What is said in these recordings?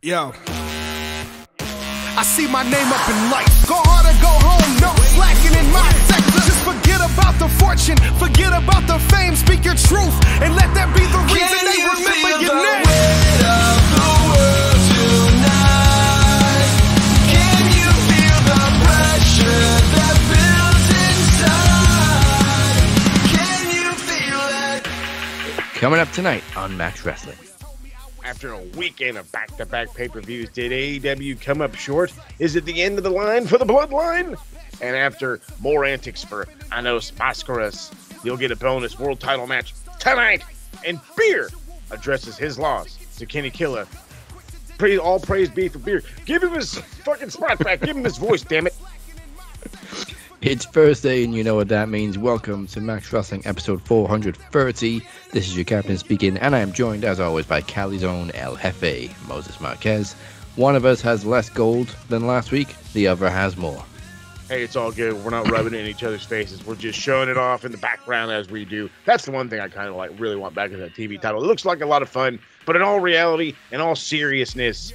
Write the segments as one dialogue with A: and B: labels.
A: Yo. I see my name up in lights. Go hard or go home, no slacking in my sector. Just forget about the fortune, forget about the fame. Speak your truth and let that be the reason they remember your name. Weight of the world tonight. Can you feel the pressure that builds inside? Can you feel it?
B: Coming up tonight on Max Wrestling.
C: After a weekend of back-to-back pay-per-views, did AEW come up short? Is it the end of the line for the Bloodline? And after more antics for Anon Mascaras, you'll get a bonus world title match tonight. And Beer addresses his loss to Kinny Killa. All praise be for Beer. Give him his fucking spot back. Give him his voice, damn it.
B: It's Thursday, and you know what that means. Welcome to Max Wrestling, episode 430. This is your captain speaking, and I am joined, as always, by Cali's own El Jefe, Moses Marquez. One of us has less gold than last week, the other has more.
C: Hey, it's all good. We're not rubbing it in each other's faces. We're just showing it off in the background as we do. That's the one thing I kind of really want back in that TV title. It looks like a lot of fun, but in all reality, in all seriousness,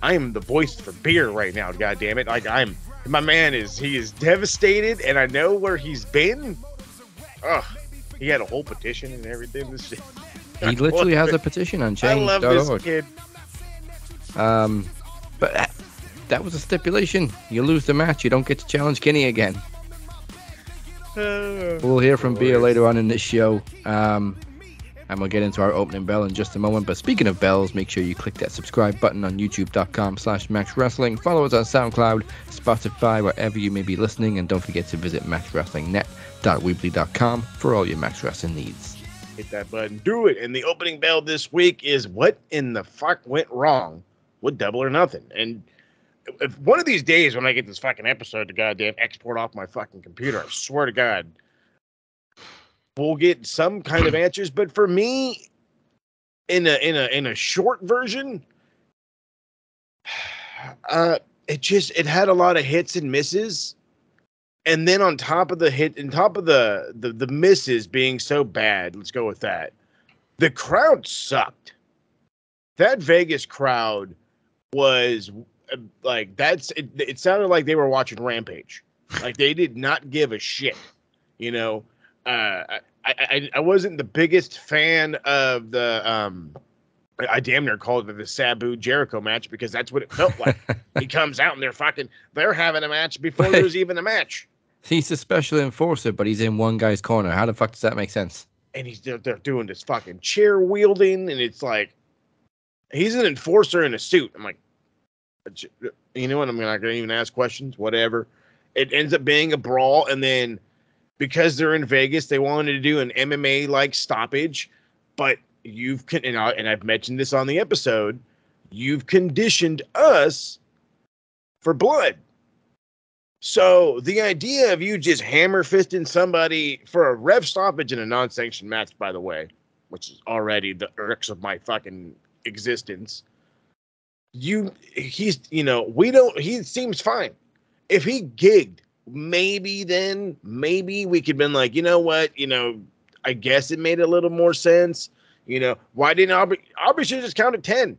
C: I am the voice for Beer right now, goddammit. My man he is devastated, and I know where he's been. Ugh, he had a whole petition and everything. This shit.
B: He literally has a petition on change.org.
C: I love this kid.
B: But that was a stipulation. You lose the match, you don't get to challenge Kinny again. We'll hear from Beer later on in this show. And we'll get into our opening bell in just a moment. But speaking of bells, make sure you click that subscribe button on youtube.com/MaxWrestling. Follow us on SoundCloud, Spotify, wherever you may be listening. And don't forget to visit MaxWrestlingNet.weebly.com for all your Max Wrestling needs.
C: Hit that button. Do it. And the opening bell this week is what in the fuck went wrong with Double or Nothing. And if one of these days when I get this fucking episode to goddamn export off my fucking computer, I swear to God, we'll get some kind of answers, but for me, in a short version, it had a lot of hits and misses, and then on top of the misses being so bad, let's go with that. The crowd sucked. That Vegas crowd was like it sounded like they were watching Rampage. Like they did not give a shit, you know. I wasn't the biggest fan of the I damn near called it the Sabu Jericho match because that's what it felt like. He comes out and they're having a match before there's even a match.
B: He's a special enforcer, but he's in one guy's corner. How the fuck does that make sense?
C: And they're doing this fucking chair wielding, and it's like he's an enforcer in a suit. I'm like, you know what? I'm not gonna even ask questions. Whatever. It ends up being a brawl, and then because they're in Vegas, they wanted to do an MMA-like stoppage, but and I've mentioned this on the episode, you've conditioned us for blood. So the idea of you just hammer-fisting somebody for a ref stoppage in a non-sanctioned match, by the way, which is already the irks of my fucking existence, he seems fine. If he gigged, maybe we could been like, you know what, I guess it made a little more sense. Why didn't Aubrey should just count at 10?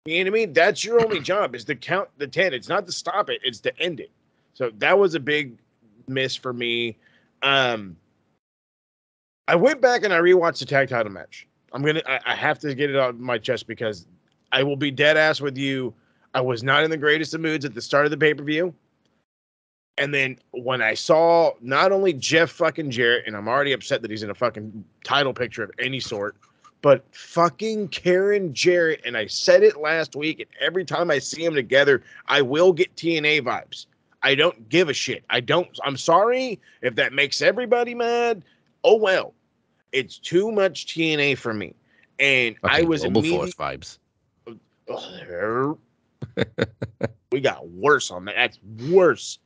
C: You know what I mean? That's your only job is to count the 10. It's not to stop it, it's to end it. So that was a big miss for me. I went back and I rewatched the tag title match. I have to get it out of my chest because I will be dead ass with you. I was not in the greatest of moods at the start of the pay-per-view. And then when I saw not only Jeff fucking Jarrett, and I'm already upset that he's in a fucking title picture of any sort, but fucking Karen Jarrett, and I said it last week, and every time I see them together, I will get TNA vibes. I don't give a shit. I'm sorry if that makes everybody mad. Oh, well. It's too much TNA for me. And okay, I was
B: immediately... Force vibes.
C: We got worse on that. That's worse.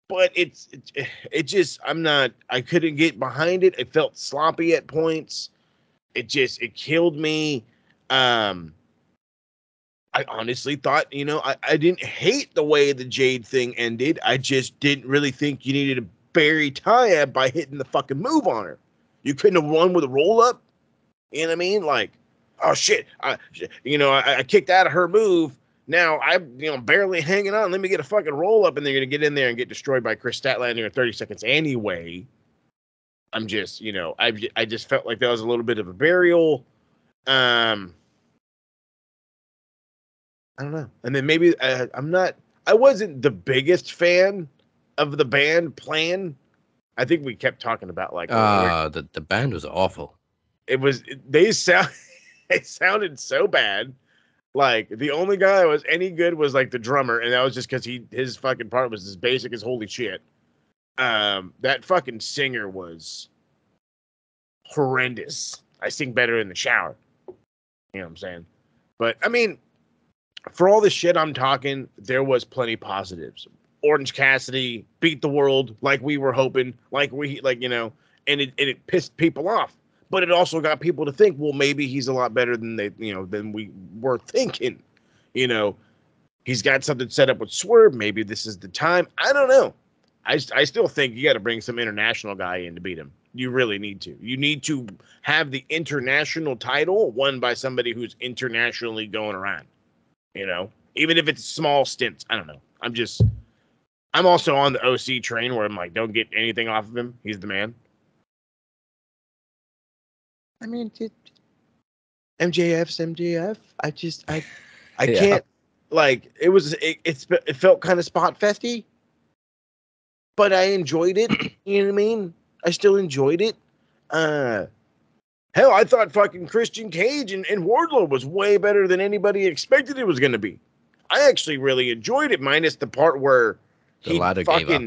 C: But it just, I couldn't get behind it. It felt sloppy at points. It killed me. I honestly thought, I didn't hate the way the Jade thing ended. I just didn't really think you needed to bury Taya by hitting the fucking move on her. You couldn't have won with a roll up. You know what I mean? Like, oh shit, I kicked out of her move. Now I'm barely hanging on. Let me get a fucking roll up, and they're gonna get in there and get destroyed by Kris Statlander in 30 seconds anyway. I'm just, I just felt like that was a little bit of a burial. I don't know. And then maybe I wasn't the biggest fan of the band Plan. I think we kept talking about like
B: the band was awful.
C: They sounded so bad. Like the only guy that was any good was like the drummer, and that was just because his fucking part was as basic as holy shit. That fucking singer was horrendous. I sing better in the shower. You know what I'm saying? But I mean, for all the shit I'm talking, there was plenty positives. Orange Cassidy beat the world like we were hoping, and it pissed people off. But it also got people to think, well, maybe he's a lot better than than we were thinking. He's got something set up with Swerve. Maybe this is the time. I don't know. I still think you got to bring some international guy in to beat him. You really need to. You need to have the international title won by somebody who's internationally going around. Even if it's small stints. I don't know. I'm also on the OC train where I'm like, don't get anything off of him. He's the man. I mean, MJF's MJF. I can't, like, it felt kind of spot festy, but I enjoyed it. You know what I mean? I still enjoyed it. Hell, I thought fucking Christian Cage and Wardlow was way better than anybody expected it was going to be. I actually really enjoyed it, minus the part where
B: the ladder gave up.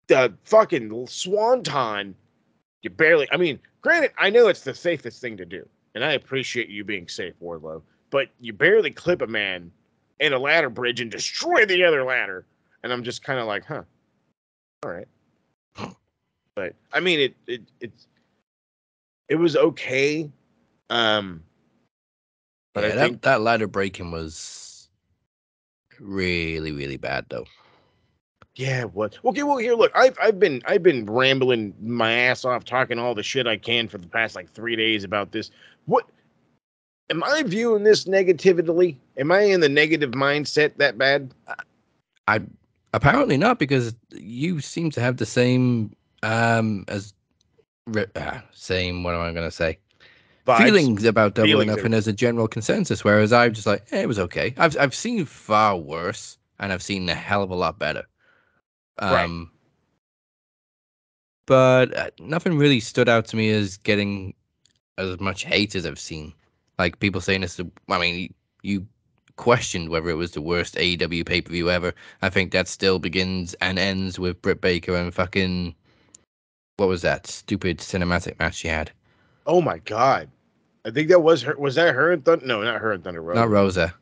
C: The fucking swanton. You barely. I mean, granted, I know it's the safest thing to do, and I appreciate you being safe, Wardlow. But you barely clip a man in a ladder bridge and destroy the other ladder, and I'm just kind of like, huh, all right. But I mean, it was okay. But
B: yeah,
C: I think
B: that ladder breaking was really, really bad, though.
C: Yeah, what? Okay, well here, look, I've been rambling my ass off, talking all the shit I can for the past like 3 days about this. What am I viewing this negatively? Am I in the negative mindset that bad?
B: I apparently not, because you seem to have the same same, what am I gonna say?
C: Vibes?
B: Feelings about Double or
C: Feelings
B: Nothing as a general consensus, whereas I'm just like, it was okay. I've seen far worse, and I've seen a hell of a lot better.
C: Right.
B: But nothing really stood out to me as getting as much hate as I've seen. Like people saying this. I mean, you questioned whether it was the worst AEW pay-per-view ever. I think that still begins and ends with Britt Baker and fucking, what was that stupid cinematic match she had?
C: Oh my god, I think that was her. Was that her and Thunder? No, not her and Thunder Rosa.
B: Not Rosa.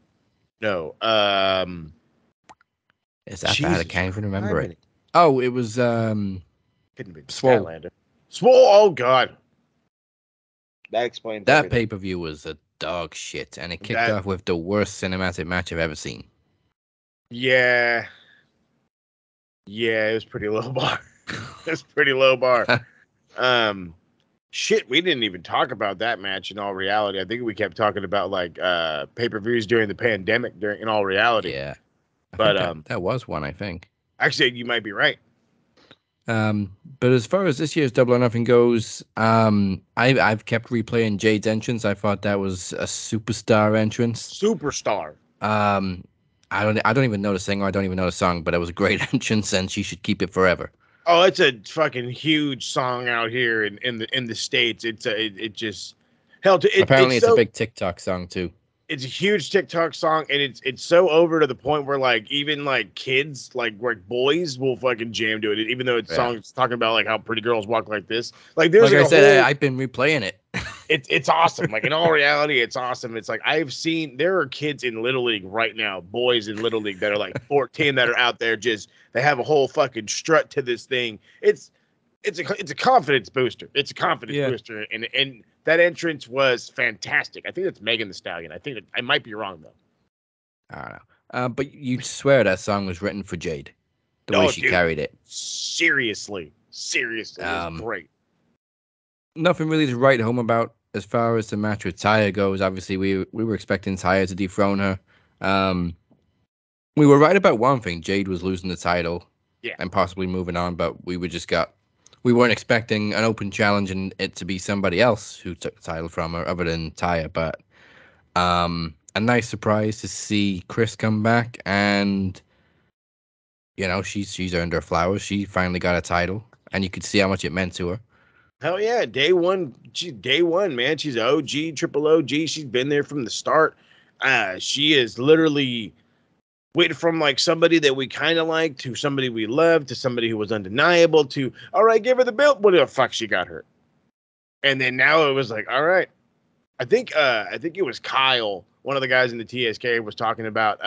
C: No.
B: Is that bad? I can't even remember it.
C: Couldn't
B: Oh, it was
C: be
B: Swole.
C: Statlander. Swole. Oh god. That explains
B: that
C: everything.
B: pay-per-view was a dog shit, and it kicked off with the worst cinematic match I've ever seen.
C: Yeah. Yeah, it was pretty low bar. It was pretty low bar. Shit, we didn't even talk about that match in all reality. I think we kept talking about like pay-per-views during the pandemic in all reality.
B: Yeah.
C: But
B: that was one, I think.
C: Actually, you might be right.
B: But as far as this year's Double or Nothing goes, I've kept replaying Jade's entrance. I thought that was a superstar entrance.
C: Superstar.
B: I don't even know the singer. I don't even know the song, but it was a great entrance, and she should keep it forever.
C: Oh, it's a fucking huge song out here in the States. It just hell.
B: Apparently, it's a big TikTok song too.
C: It's a huge TikTok song, and it's so over to the point where like even like kids, like boys, will fucking jam to it, even though it's songs talking about like how pretty girls walk like this. Like there's
B: like I said, I've been replaying it.
C: It's awesome. Like in all reality, it's awesome. It's like there are kids in Little League right now, boys in Little League that are like 14 that are out there they have a whole fucking strut to this thing. It's a confidence booster. It's a confidence booster, and that entrance was fantastic. I think that's Megan Thee Stallion. I think I might be wrong though.
B: I don't know. But you'd swear that song was written for Jade. The way she carried it.
C: Seriously, it was great.
B: Nothing really to write home about. as far as the match with Taya goes, obviously we were expecting Taya to dethrone her. We were right about one thing: Jade was losing the title, and possibly moving on. But we weren't expecting an open challenge and it to be somebody else who took the title from her, other than Taya. But a nice surprise to see Kris come back, and she's earned her flowers. She finally got a title, and you could see how much it meant to her.
C: Hell yeah, day one. She's day one, man. She's OG, triple OG. She's been there from the start. She is literally went from like somebody that we kind of liked to somebody we loved to somebody who was undeniable to, all right, give her the belt. What the fuck, she got hurt. And then now it was like, all right. I think it was Kyle, one of the guys in the TSK, was talking about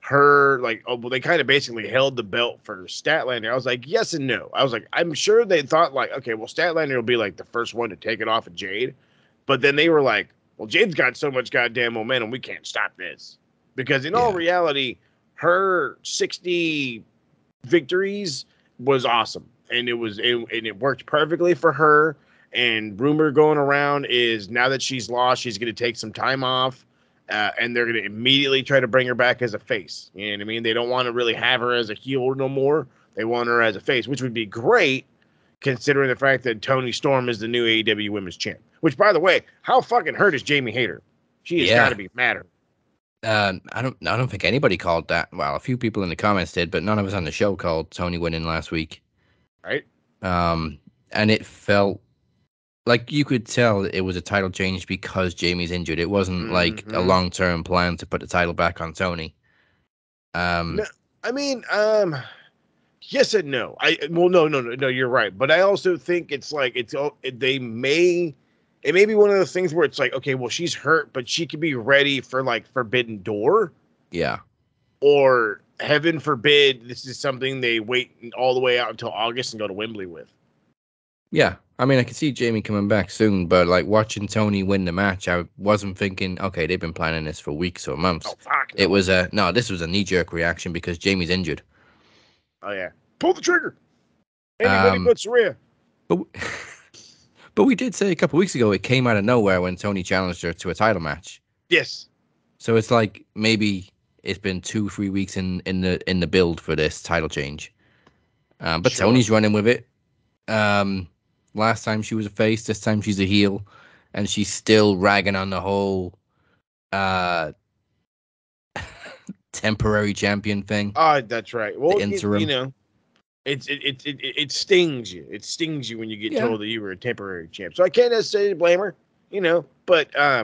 C: her, like, oh, well, they kind of basically held the belt for Statlander. I was like, yes and no. I was like, I'm sure they thought like, okay, well, Statlander will be like the first one to take it off of Jade. But then they were like, well, Jade's got so much goddamn momentum, we can't stop this. Because in all reality, her 60 victories was awesome. And it worked perfectly for her. And rumor going around is now that she's lost, she's going to take some time off. And they're going to immediately try to bring her back as a face. You know what I mean? They don't want to really have her as a heel no more. They want her as a face, which would be great considering the fact that Toni Storm is the new AEW Women's Champ. Which, by the way, how fucking hurt is Jamie Hayter? She has got to be madder.
B: I don't think anybody called that. Well, a few people in the comments did, but none of us on the show called Toni winning last week.
C: Right.
B: And it felt like you could tell it was a title change because Jamie's injured. It wasn't like a long-term plan to put the title back on Toni.
C: No, I mean, yes and no. No, you're right. But I also think it's like it may be one of those things where it's like, okay, well, she's hurt, but she could be ready for like Forbidden Door.
B: Yeah.
C: Or heaven forbid, this is something they wait all the way out until August and go to Wembley with.
B: Yeah. I mean, I could see Jamie coming back soon, but like watching Toni win the match, I wasn't thinking, okay, they've been planning this for weeks or months.
C: Oh, fuck.
B: No. This was a knee-jerk reaction because Jamie's injured.
C: Oh, yeah. Pull the trigger. Anybody but Saraya.
B: But we did say a couple weeks ago it came out of nowhere when Toni challenged her to a title match.
C: Yes. So
B: it's like maybe it's been 2-3 weeks in the build for this title change. But sure. Toni's running with it. Last time she was a face, this time she's a heel, and she's still ragging on the whole temporary champion thing.
C: That's right. Well, the interim. It stings you. It stings you when you get told that you were a temporary champ. So I can't necessarily blame her, but I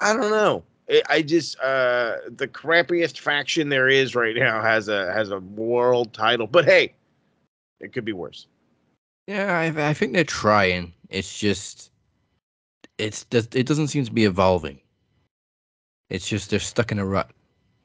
C: don't know. I just the crappiest faction there is right now has a world title, but hey, it could be worse.
B: Yeah, I think they're trying. It's just it doesn't seem to be evolving. It's just they're stuck in a rut.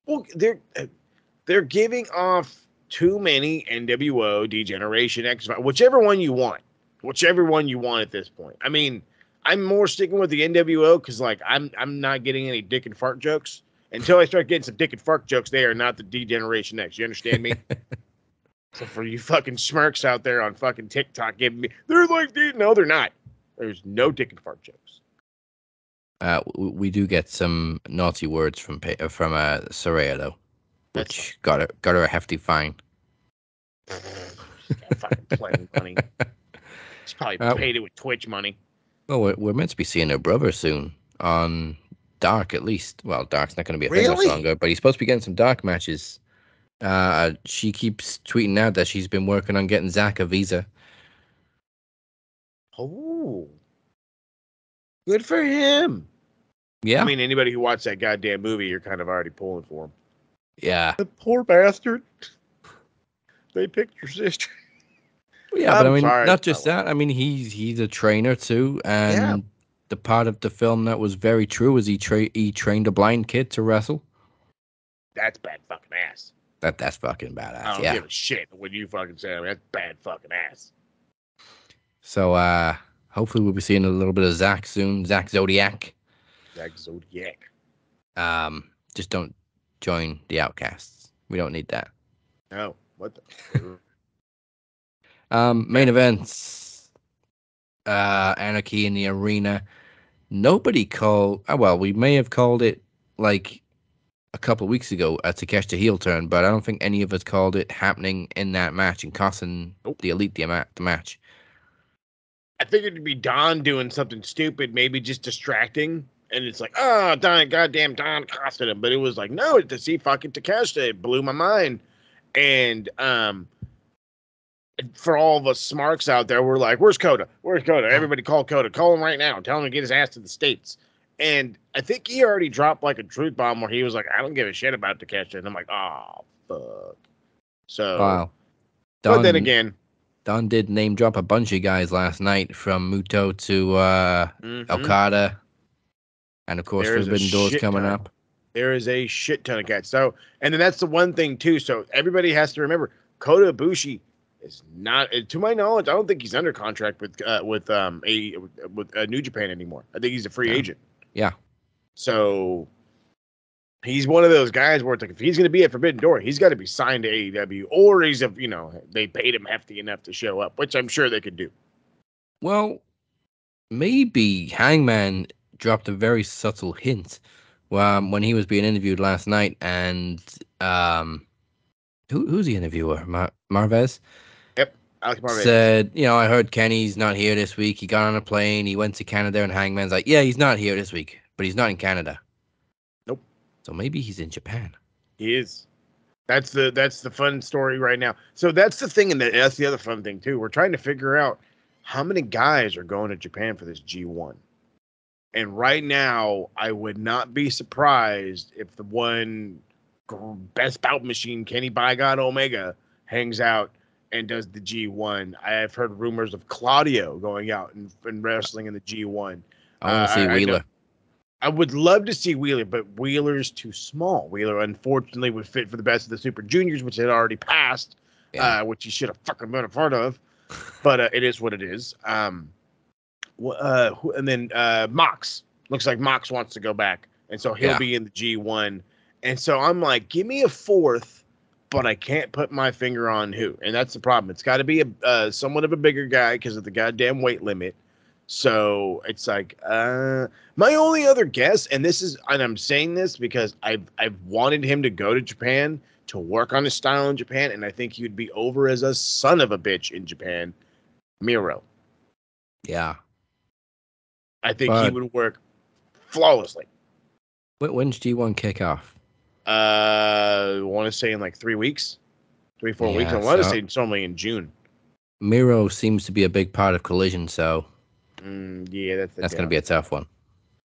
C: Well, they're giving off too many NWO, D-Generation, X, whichever one you want at this point. I mean, I'm more sticking with the NWO because like I'm not getting any dick and fart jokes until I start getting some dick and fart jokes. They are not the D-Generation X. You understand me? So for you fucking smirks out there on fucking TikTok giving me, they're like, no, they're not. There's no dick and fart jokes.
B: We do get some naughty words from Saraya though, which got her a hefty fine. She's got fucking
C: plenty money. She's probably paid it with Twitch money.
B: Well, we're meant to be seeing her brother soon on Dark at least. Well, Dark's not going to be a thing much longer, but he's supposed to be getting some Dark matches. She keeps tweeting out that she's been working on getting Zach a visa.
C: Oh, good for him.
B: Yeah.
C: I mean, anybody who watched that goddamn movie, you're kind of already pulling for him.
B: Yeah.
C: The poor bastard. They picked your sister.
B: Yeah, but I mean, not just that. I mean, he's a trainer too, and the part of the film that was very true is he trained a blind kid to wrestle.
C: That's bad fucking ass.
B: That's fucking badass.
C: I don't give a shit what you fucking say. I mean, that's bad fucking ass.
B: So hopefully we'll be seeing a little bit of Zach soon. Zach Zodiac. Just don't join the Outcasts. We don't need that.
C: No. What the?
B: Main events. Anarchy in the Arena. Nobody called. Well, we may have called it like a couple of weeks ago at Takeshita heel turn, but I don't think any of us called it happening in that match and costing the Elite the match.
C: I figured it'd be Don doing something stupid, maybe just distracting, and it's like, oh, goddamn Don costed him. But it was like, no, to see fucking Takeshita, it blew my mind. And for all of us smarks out there, we're like, where's Coda? Where's Coda? Everybody call Coda. Call him right now. Tell him to get his ass to the States. And I think he already dropped like a truth bomb where he was like, I don't give a shit about Takeshita. And I'm like, oh, fuck. So,
B: wow.
C: But then again,
B: Don did name drop a bunch of guys last night, from Muto to Okada. And of course, Forbidden Door's coming up.
C: There is a shit ton of cats. So, and then that's the one thing too. So everybody has to remember, Kota Ibushi is not, to my knowledge, I don't think he's under contract with New Japan anymore. I think he's a free agent.
B: Yeah.
C: So he's one of those guys where it's like, if he's going to be at Forbidden Door, he's got to be signed to AEW, or he's they paid him hefty enough to show up, which I'm sure they could do. Well,
B: maybe Hangman dropped a very subtle hint when he was being interviewed last night, and who's the interviewer? Marquez?
C: Yep, Alex Marquez
B: said, I heard Kenny's not here this week. He got on a plane, he went to Canada, and Hangman's like, yeah, he's not here this week, but he's not in Canada.
C: Nope.
B: So maybe he's in Japan.
C: He is. That's the fun story right now. So that's the thing, and that's the other fun thing too. We're trying to figure out how many guys are going to Japan for this G1. And right now, I would not be surprised if the one best bout machine, Kenny by God Omega, hangs out and does the G1. I have heard rumors of Claudio going out and wrestling in the G1.
B: I want to see Wheeler.
C: I would love to see Wheeler, but Wheeler's too small. Wheeler, unfortunately, would fit for the best of the Super Juniors, which had already passed, which he should have fucking been a part of. But it is what it is. And then Mox. Looks like Mox wants to go back. And so he'll be in the G1. And so I'm like, give me a fourth, but I can't put my finger on who. And that's the problem. It's got to be a somewhat of a bigger guy because of the goddamn weight limit. So it's like, my only other guess, and I'm saying this because I've wanted him to go to Japan to work on his style in Japan, and I think he would be over as a son of a bitch in Japan. Miro.
B: Yeah.
C: I think he would work flawlessly.
B: When's G1 kick off?
C: I want to say in like 3 weeks. 3-4 weeks. I want to say it's only in June.
B: Miro seems to be a big part of Collision, so
C: yeah,
B: that's going to be a tough one.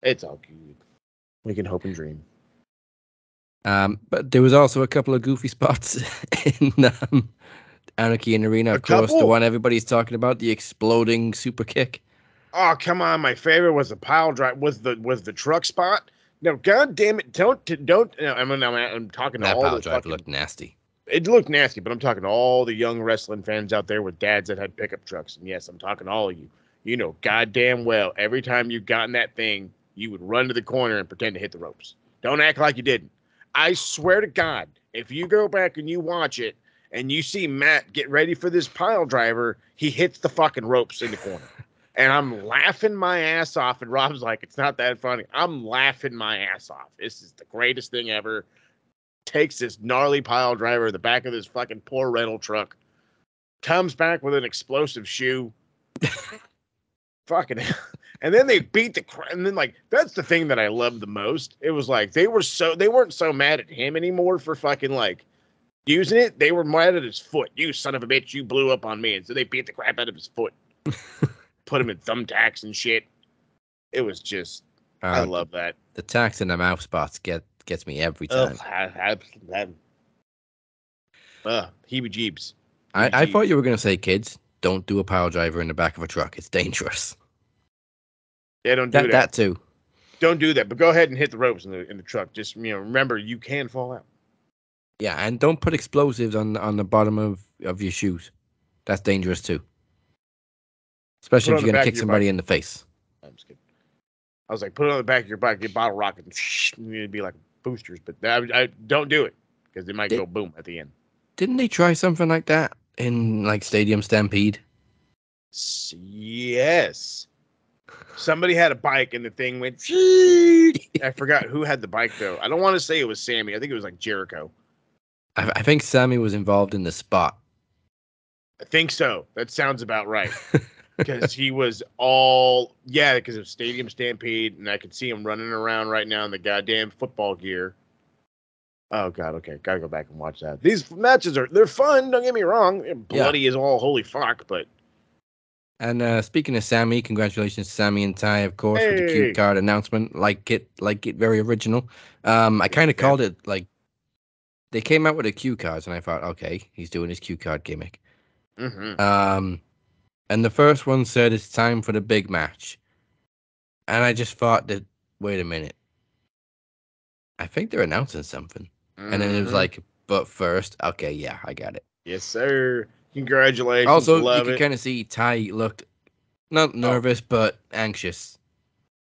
C: It's all good. We can hope and dream.
B: But there was also a couple of goofy spots in Anarchy in the Arena. Of course, the one everybody's talking about, the exploding super kick.
C: Oh, come on! My favorite was the pile drive. Was the truck spot? No, god damn it! Don't. No, I'm talking to
B: that
C: all
B: pile
C: the
B: drive looked nasty.
C: It looked nasty, but I'm talking to all the young wrestling fans out there with dads that had pickup trucks. And yes, I'm talking to all of you. You know goddamn well, every time you got in that thing, you would run to the corner and pretend to hit the ropes. Don't act like you didn't. I swear to God, if you go back and you watch it and you see Matt get ready for this pile driver, he hits the fucking ropes in the corner. And I'm laughing my ass off. And Rob's like, it's not that funny. I'm laughing my ass off. This is the greatest thing ever. Takes this gnarly pile driver in the back of this fucking poor rental truck. Comes back with an explosive shoe. Fucking hell. And then they beat the crap. And then, like, that's the thing that I love the most. It was like they weren't so mad at him anymore for fucking, like, using it. They were mad at his foot. You son of a bitch, you blew up on me. And so they beat the crap out of his foot. Put him in thumbtacks and shit. It was just, I love that.
B: The tacks in the mouth spots gets me every time.
C: Heebie-jeebs.
B: I thought you were going to say, kids, don't do a pile driver in the back of a truck. It's dangerous.
C: Yeah, don't do that.
B: That too.
C: Don't do that. But go ahead and hit the ropes in the truck. Just remember, you can fall out.
B: Yeah, and don't put explosives on the bottom of your shoes. That's dangerous too. Especially if you're going to kick somebody in the face.
C: I'm just kidding. I was like, put it on the back of your bike, get bottle rockets, and it'd be like boosters. But I don't do it because it might go boom at the end.
B: Didn't they try something like that in like Stadium Stampede?
C: Yes. Somebody had a bike and the thing went. I forgot who had the bike though. I don't want to say it was Sammy. I think it was like Jericho.
B: I think Sammy was involved in the spot.
C: I think so. That sounds about right. Because he was all because of Stadium Stampede, and I could see him running around right now in the goddamn football gear. Oh god, okay, gotta go back and watch that. These matches they're fun. Don't get me wrong. Bloody is all holy fuck, but.
B: And speaking of Sammy, congratulations to Sammy and Ty, of course, with the cue
C: Hey.
B: card announcement. Like it, very original. I kind of called it like they came out with the cue cards, and I thought, okay, he's doing his cue card gimmick.
C: Mm-hmm.
B: And the first one said it's time for the big match, and I just thought that, wait a minute, I think they're announcing something, and then it was like, but first, okay, yeah, I got it.
C: Yes, sir. Congratulations.
B: Also,
C: Love
B: you could kind of see Ty looked not nervous, but anxious.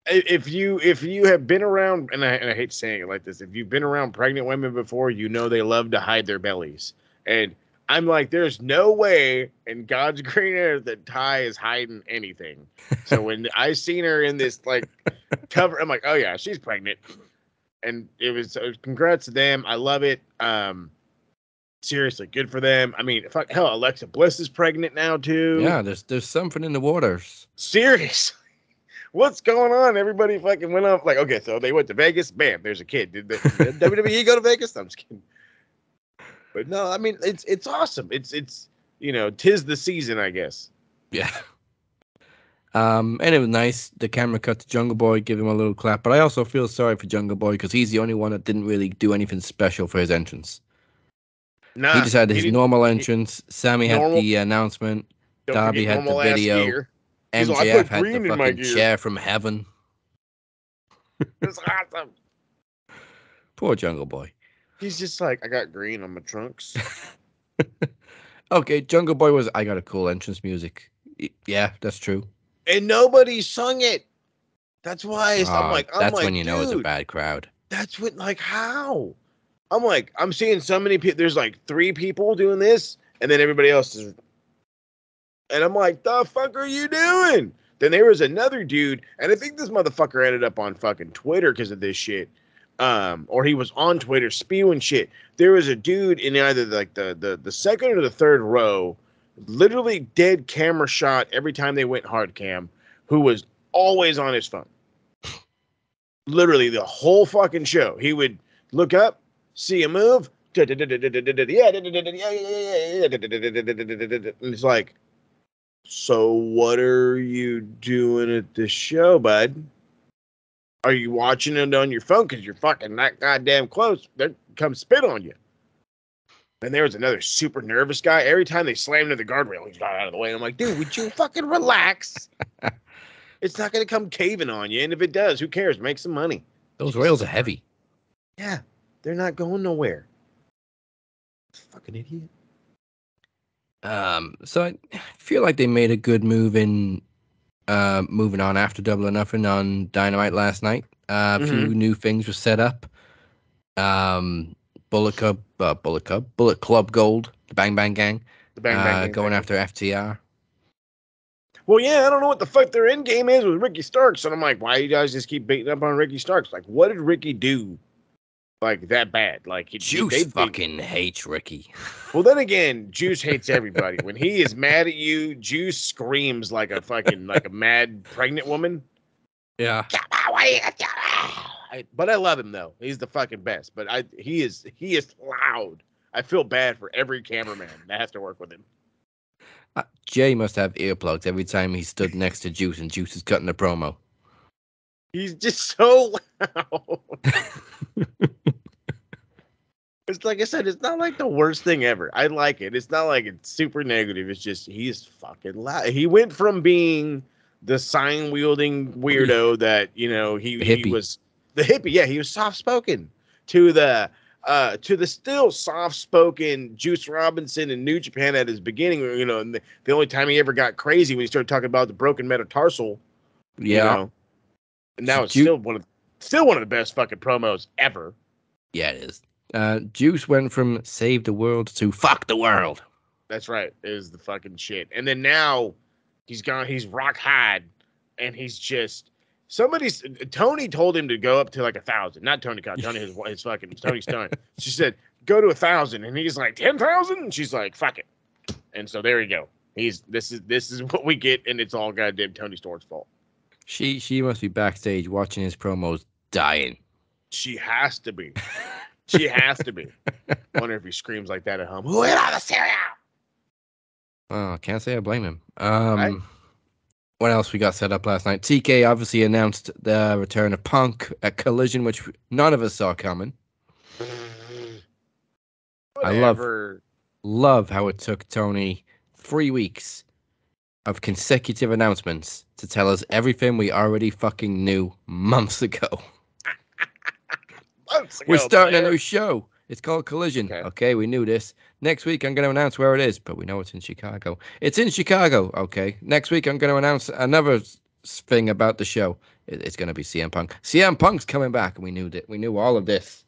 C: If you have been around, and I hate saying it like this, if you've been around pregnant women before, you know they love to hide their bellies. And I'm like, there's no way in God's green earth that Ty is hiding anything. So when I seen her in this like cover, I'm like, oh yeah, she's pregnant. And it was congrats to them. I love it. Seriously, good for them. I mean, fuck, hell, Alexa Bliss is pregnant now too.
B: Yeah, there's something in the waters.
C: Seriously. What's going on? Everybody fucking went off like, okay, so they went to Vegas. Bam, there's a kid. Did WWE go to Vegas? I'm just kidding. But no, I mean, it's awesome. It's tis the season, I guess.
B: Yeah. And it was nice. The camera cut to Jungle Boy, give him a little clap. But I also feel sorry for Jungle Boy because he's the only one that didn't really do anything special for his entrance.
C: Nah,
B: he just had his normal entrance. Sammy had the announcement. Darby had the video.
C: Gear.
B: MJF had the fucking chair from heaven.
C: It's awesome.
B: Poor Jungle Boy.
C: He's just like, I got green on my trunks.
B: Okay, Jungle Boy I got a cool entrance music. Yeah, that's true.
C: And nobody sung it. That's why I'm like,
B: when you know it's a bad crowd.
C: That's what, like, how? I'm like, I'm seeing so many people. There's like 3 people doing this, and then everybody else is. And I'm like, the fuck are you doing? Then there was another dude, and I think this motherfucker ended up on fucking Twitter because of this shit. Or he was on Twitter spewing shit. There was a dude in either like the second or the third row, literally dead camera shot every time they went hard cam, who was always on his phone. Literally the whole fucking show. He would look up, see a move, and it's like, so what are you doing at the show, bud? Are you watching it on your phone because you're fucking that goddamn close? They come spit on you. And there was another super nervous guy. Every time they slammed into the guardrail, he got out of the way. I'm like, dude, would you fucking relax? It's not going to come caving on you. And if it does, who cares? Make some money.
B: Those rails are heavy.
C: Yeah, they're not going nowhere. Fucking idiot.
B: So I feel like they made a good move in moving on after Double or Nothing on Dynamite last night. A few new things were set up. Bullet Club Gold, the Bang Bang Gang, going after FTR.
C: Well, yeah, I don't know what the fuck their end game is with Ricky Starks, and I'm like, why you guys just keep beating up on Ricky Starks? Like, what did Ricky do, like that bad? Like,
B: Juice fucking hates Ricky.
C: Well, then again, Juice hates everybody. When he is mad at you, Juice screams like a fucking like a mad pregnant woman.
B: Yeah.
C: But I love him though. He's the fucking best. But he is loud. I feel bad for every cameraman that has to work with him.
B: Jay must have earplugs every time he stood next to Juice and Juice is cutting a promo.
C: He's just so loud. It's like I said, it's not like the worst thing ever. I like it. It's not like it's super negative. It's just he's fucking loud. He went from being the sign wielding weirdo that, you know, he was the hippie. Yeah, he was soft spoken to the still soft spoken Juice Robinson in New Japan at his beginning. You know, and the only time he ever got crazy when he started talking about the broken metatarsal.
B: Yeah,
C: you know? And that was still one of the best fucking promos ever.
B: Yeah, it is. Juice went from save the world to fuck the world.
C: That's right. It is the fucking shit. And then now He's gone. He's rock hide, and he's just Toni told him to go up to like 1,000. Not Toni Khan. Toni his fucking Tony Stone. She said go to 1,000, and he's like 10,000. And she's like fuck it. And so there you go. This is what we get, and it's all goddamn Toni Storm's fault.
B: She must be backstage watching his promos, dying.
C: She has to be. She has to be. Wonder if he screams like that at home. Who ate all the cereal?
B: Oh, can't say I blame him.
C: Right?
B: What else we got set up last night? TK obviously announced the return of Punk at Collision, which none of us saw coming.
C: Whatever.
B: I love how it took Tony 3 weeks of consecutive announcements to tell us everything we already fucking knew months ago. We're starting a new show. It's called Collision. Okay, we knew this. Next week, I'm going to announce where it is, but we know it's in Chicago. It's in Chicago. Okay. Next week, I'm going to announce another thing about the show. It's going to be CM Punk. CM Punk's coming back, and we knew that. We knew all of this.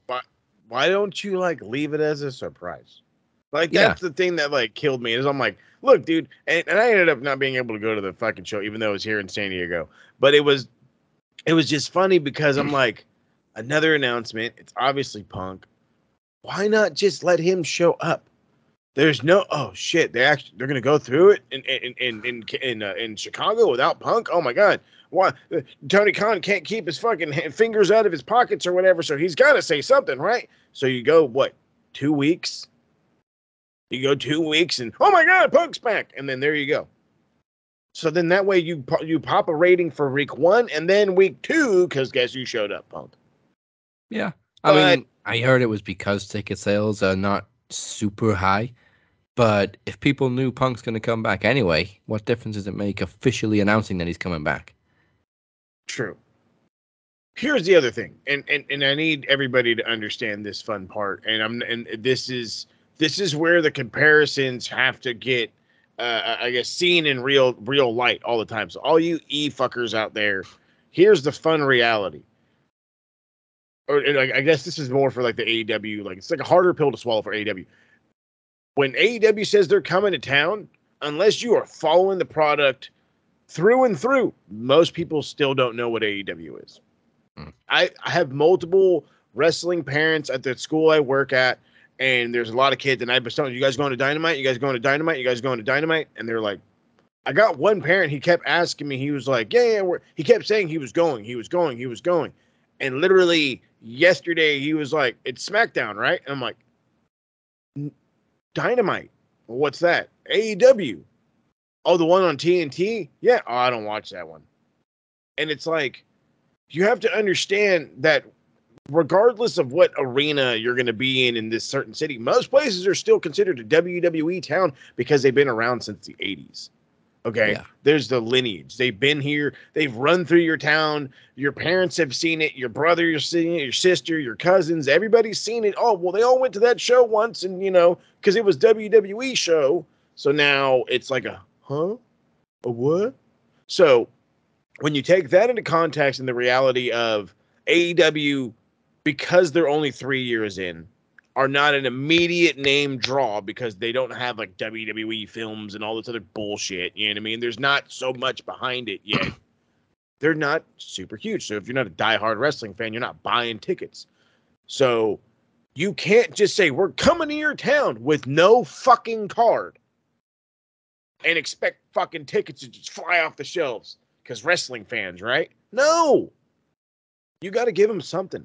C: Why don't you like leave it as a surprise? Like that's the thing that like killed me. Is I'm like, look, dude, and I ended up not being able to go to the fucking show, even though it was here in San Diego. But it was just funny because I'm like, another announcement. It's obviously Punk. Why not just let him show up? There's no shit. They're gonna go through it in Chicago without Punk. Oh my god! Why Tony Khan can't keep his fucking fingers out of his pockets or whatever? So he's got to say something, right? So you go 2 weeks? You go 2 weeks and oh my god, Punk's back, and then there you go. So then that way you pop a rating for week 1 and then week 2 because guess who showed up, Punk?
B: Yeah, I mean, I heard it was because ticket sales are not super high. But if people knew Punk's going to come back anyway, what difference does it make officially announcing that he's coming back?
C: True. Here's the other thing, and I need everybody to understand this fun part, and this is where the comparisons have to get, I guess, seen in real light all the time. So all you fuckers out there, here's the fun reality. Or I guess this is more for like the AEW, like it's like a harder pill to swallow for AEW. When AEW says they're coming to town, unless you are following the product through and through, most people still don't know what AEW is. I have multiple wrestling parents at the school I work at, and there's a lot of kids, and I was telling you guys going to Dynamite? You guys going to Dynamite? You guys going to Dynamite? And they're like, I got one parent, he kept asking me, he was like, yeah, he kept saying he was going. And literally yesterday, he was like, it's SmackDown, right? And I'm like, Dynamite. Well, what's that? AEW. Oh, the one on TNT? Yeah. Oh, I don't watch that one. And it's like, you have to understand that regardless of what arena you're going to be in this certain city, most places are still considered a WWE town because they've been around since the 80s. Okay. Yeah. There's the lineage. They've been here. They've run through your town. Your parents have seen it. Your brother, you're seeing it. Your sister, your cousins, everybody's seen it. Oh, well, they all went to that show once and, because it was WWE show. So now it's like a what? So when you take that into context and the reality of AEW, because they're only 3 years in, are not an immediate name draw because they don't have like WWE films and all this other bullshit. You know what I mean? There's not so much behind it yet. They're not super huge. So if you're not a diehard wrestling fan, you're not buying tickets. So you can't just say, we're coming to your town with no fucking card and expect fucking tickets to just fly off the shelves because wrestling fans, right? No. You got to give them something.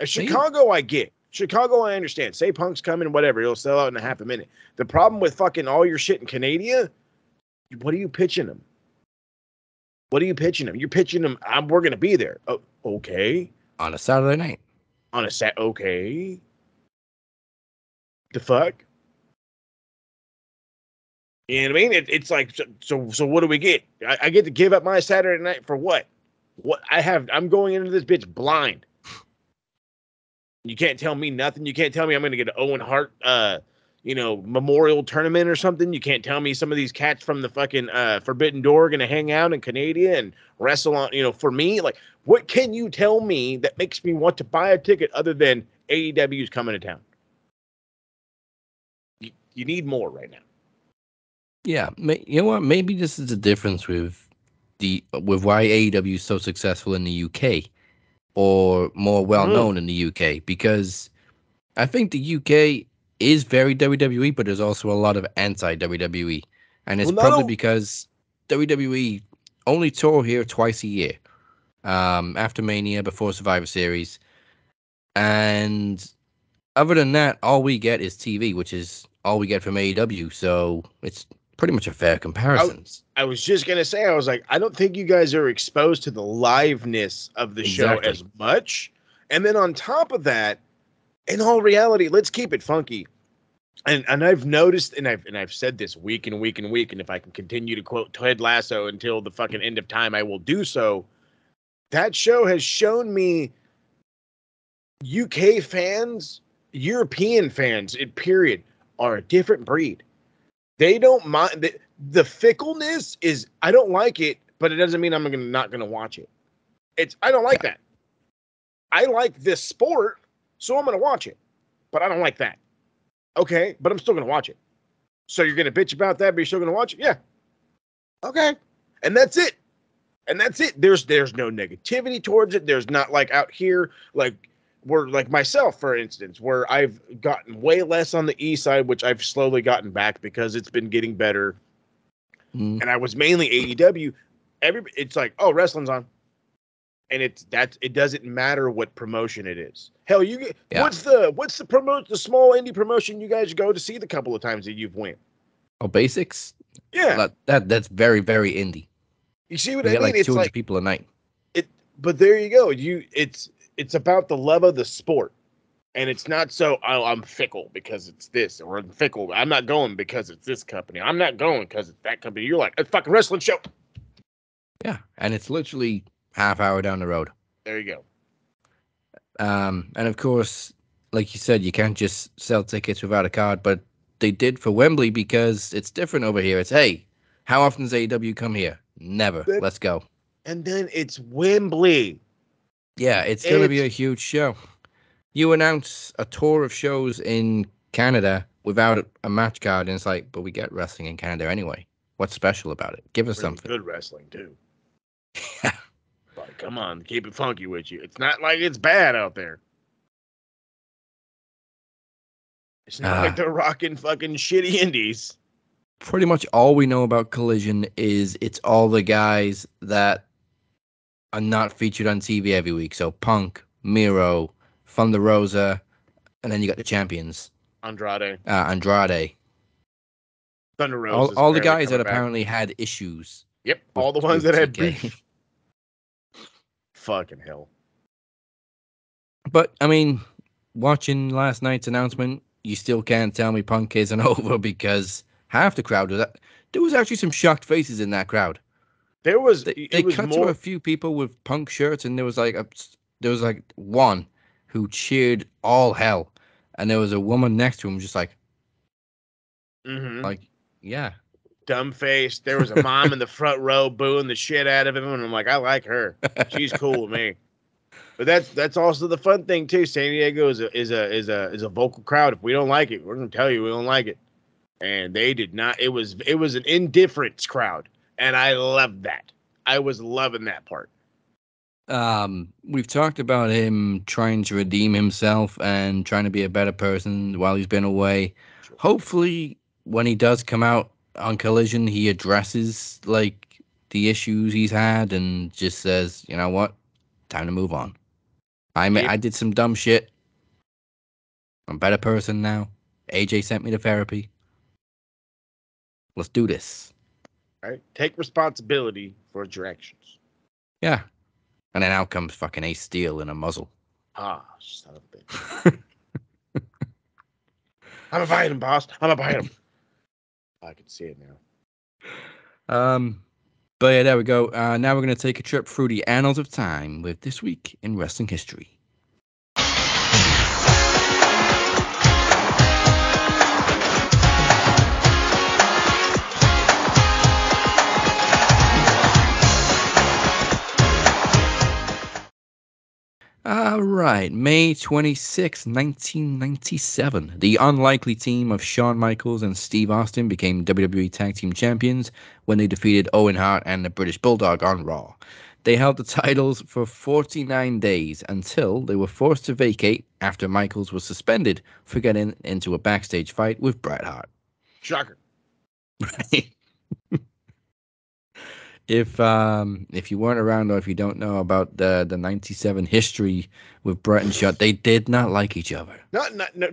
C: Chicago, I get. Chicago, I understand. Say Punk's coming, whatever. He'll sell out in a half a minute. The problem with fucking all your shit in Canada, what are you pitching them? What are you pitching them? You're pitching them, we're going to be there. Oh, okay.
B: On a Saturday night.
C: Okay. The fuck? You know what I mean? It's like, so what do we get? I get to give up my Saturday night for what? I'm going into this bitch blind. You can't tell me nothing. You can't tell me I'm going to get an Owen Hart, memorial tournament or something. You can't tell me some of these cats from the fucking Forbidden Door are going to hang out in Canada and wrestle on, for me. Like, what can you tell me that makes me want to buy a ticket other than AEW is coming to town? You need more right now.
B: Yeah, you know what? Maybe this is the difference with why AEW is so successful in the UK or more well known in the UK, because I think the UK is very WWE, but there's also a lot of anti WWE, and it's
C: Well, not
B: probably
C: only
B: because WWE only tour here twice a year, after Mania, before Survivor Series, and other than that, all we get is TV, which is all we get from AEW. So it's pretty much a fair
C: I,
B: comparison.
C: I was just gonna say, I was like, I don't think you guys are exposed to the liveness of the show
B: Exactly.
C: as much. And then on top of that, in all reality, let's keep it funky. And I've noticed, and I've said this week and week and week, and if I can continue to quote Ted Lasso until the fucking end of time, I will do so. That show has shown me UK fans, European fans, in period, are a different breed. They don't mind the fickleness is I don't like it, but it doesn't mean I'm not gonna watch it. I don't like
B: Yeah.
C: that. I like this sport, so I'm gonna watch it. But I don't like that. Okay, but I'm still gonna watch it. So you're gonna bitch about that, but you're still gonna watch it? Yeah. Okay. And that's it. And that's it. There's no negativity towards it. There's not like out here, like where like myself, for instance, where I've gotten way less on the east side, which I've slowly gotten back because it's been getting better.
B: Mm.
C: And I was mainly AEW. It's like, oh, wrestling's on. And it doesn't matter what promotion it is. Hell,
B: Yeah.
C: what's the small indie promotion you guys go to see the couple of times that you've went?
B: Oh, basics?
C: Yeah.
B: That's very, very indie.
C: You see what
B: We
C: I
B: get
C: mean?
B: like
C: It's
B: 200
C: like
B: people a night.
C: but there you go. It's about the love of the sport. And it's not so I'm fickle because it's this, or I'm fickle. I'm not going because it's this company. I'm not going because it's that company. You're like, it's a fucking wrestling show.
B: Yeah, and it's literally half hour down the road.
C: There you go.
B: And of course, like you said, you can't just sell tickets without a card, but they did for Wembley because it's different over here. It's, hey, how often does AEW come here? Never. Let's go.
C: And then it's Wembley.
B: Yeah, it's going to be a huge show. You announce a tour of shows in Canada without a match card, and it's like, but we get wrestling in Canada anyway. What's special about it? Give us
C: Really
B: something.
C: good wrestling too.
B: Yeah.
C: Like, come on, keep it funky with you. It's not like it's bad out there. It's not like they're rocking fucking shitty indies.
B: Pretty much all we know about Collision is it's all the guys that are not featured on TV every week. So Punk, Miro, Thunder Rosa, and then you got the champions.
C: Andrade. Thunder Rosa.
B: All the guys that apparently had issues.
C: Yep, all the ones that had
B: TK.
C: beef. Fucking hell.
B: But, I mean, watching last night's announcement, you still can't tell me Punk isn't over because half the crowd was that. There was actually some shocked faces in that crowd.
C: They
B: cut to a few people with Punk shirts, and there was like one who cheered all hell, and there was a woman next to him just like, like, yeah,
C: dumb faced. There was a mom in the front row booing the shit out of him, and I'm like, I like her. She's cool with me. But that's also the fun thing too. San Diego is a vocal crowd. If we don't like it, we're gonna tell you we don't like it. And they did not. It was an indifference crowd, and I loved that. I was loving that part.
B: We've talked about him trying to redeem himself and trying to be a better person while he's been away.
C: Sure.
B: Hopefully, when he does come out on Collision, he addresses like the issues he's had and just says, you know what, time to move on. I did some dumb shit. I'm a better person now. AJ sent me to therapy. Let's do this.
C: All right, take responsibility for your actions.
B: Yeah. And then out comes fucking Ace Steel in a muzzle.
C: Ah, son of a bitch. I'm a bite him, boss. I'm a bite him. I can see it now.
B: But yeah, there we go. Now we're going to take a trip through the annals of time with This Week in Wrestling History. All right, May 26, 1997. The unlikely team of Shawn Michaels and Steve Austin became WWE Tag Team Champions when they defeated Owen Hart and the British Bulldog on Raw. They held the titles for 49 days until they were forced to vacate after Michaels was suspended for getting into a backstage fight with Bret Hart.
C: Shocker.
B: Right? If you weren't around or if you don't know about the 97 history with Bret and Shawn, they did not like each other.
C: No,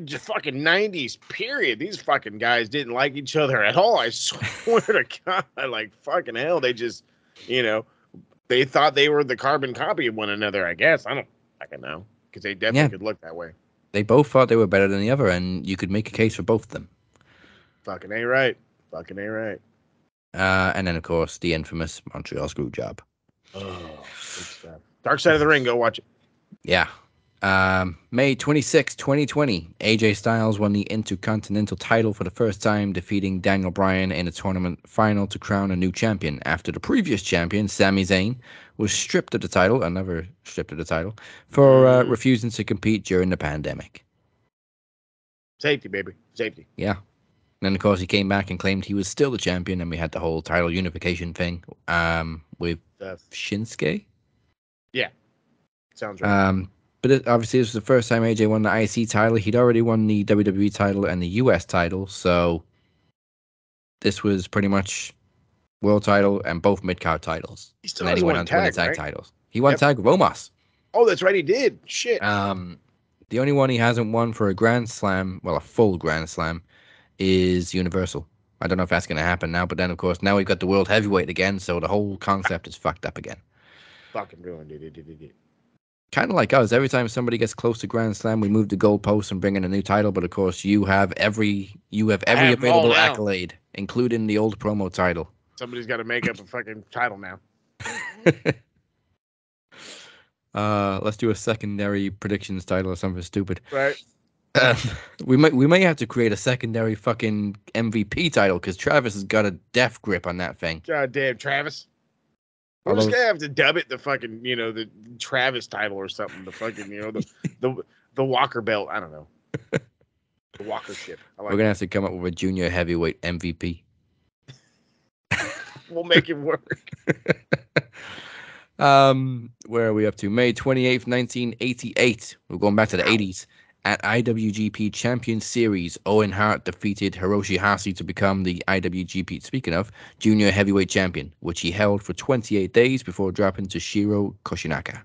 C: just fucking 90s period. These fucking guys didn't like each other at all. I swear to God, like fucking hell. They just, they thought they were the carbon copy of one another, I guess. I don't fucking know. Because they definitely could look that way.
B: They both thought they were better than the other, and you could make a case for both of them.
C: Fucking ain't right. Fucking ain't right.
B: And then, of course, the infamous Montreal Screwjob.
C: Oh, good stuff. Dark Side of the Ring. Go watch it.
B: Yeah. May 26, 2020, AJ Styles won the Intercontinental title for the first time, defeating Daniel Bryan in a tournament final to crown a new champion after the previous champion, Sami Zayn, was stripped of the title, for refusing to compete during the pandemic.
C: Safety, baby. Safety.
B: Yeah. And then, of course, he came back and claimed he was still the champion, and we had the whole title unification thing with Shinsuke.
C: Yeah. Sounds right.
B: But obviously, this was the first time AJ won the IC title. He'd already won the WWE title and the US title, so this was pretty much world title and both mid-card titles.
C: He still
B: and then he went on to win the tag titles. He won tag with Omos.
C: Oh, that's right, he did. Shit.
B: The only one he hasn't won for a Grand Slam, well, a full Grand Slam, is Universal. I don't know if that's going to happen now, but then, of course, now we've got the World Heavyweight again, so the whole concept is fucked up again.
C: Fucking ruined it.
B: Kind of like us. Every time somebody gets close to Grand Slam, we move the goalposts and bring in a new title, but of course, you have every available accolade, including the old promo title.
C: Somebody's got to make up a fucking title now.
B: Let's do a secondary predictions title or something stupid.
C: Right.
B: We may have to create a secondary fucking MVP title because Travis has got a death grip on that thing.
C: God damn, Travis. We're just gonna have to dub it the fucking, the Travis title or something. The fucking, the Walker belt. I don't know. The Walker ship.
B: We're gonna have to come up with a junior heavyweight MVP.
C: We'll make it work.
B: Where are we up to? May 28th, 1988. We're going back to the 80s. At IWGP Champion Series, Owen Hart defeated Hiroshi Hase to become the IWGP, speaking of, Junior Heavyweight Champion, which he held for 28 days before dropping to Shiro Koshinaka.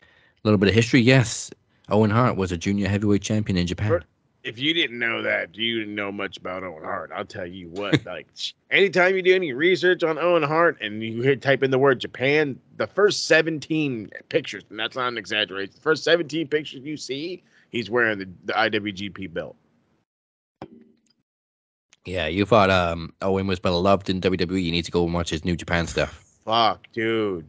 B: A little bit of history, yes. Owen Hart was a Junior Heavyweight Champion in Japan.
C: If you didn't know that, you didn't know much about Owen Hart. I'll tell you what, like, anytime you do any research on Owen Hart and you type in the word Japan, the first 17 pictures, and that's not an exaggeration, the first 17 pictures you see, he's wearing the IWGP belt. Yeah,
B: you thought Owen was beloved in WWE. You need to go and watch his New Japan stuff.
C: Fuck, dude.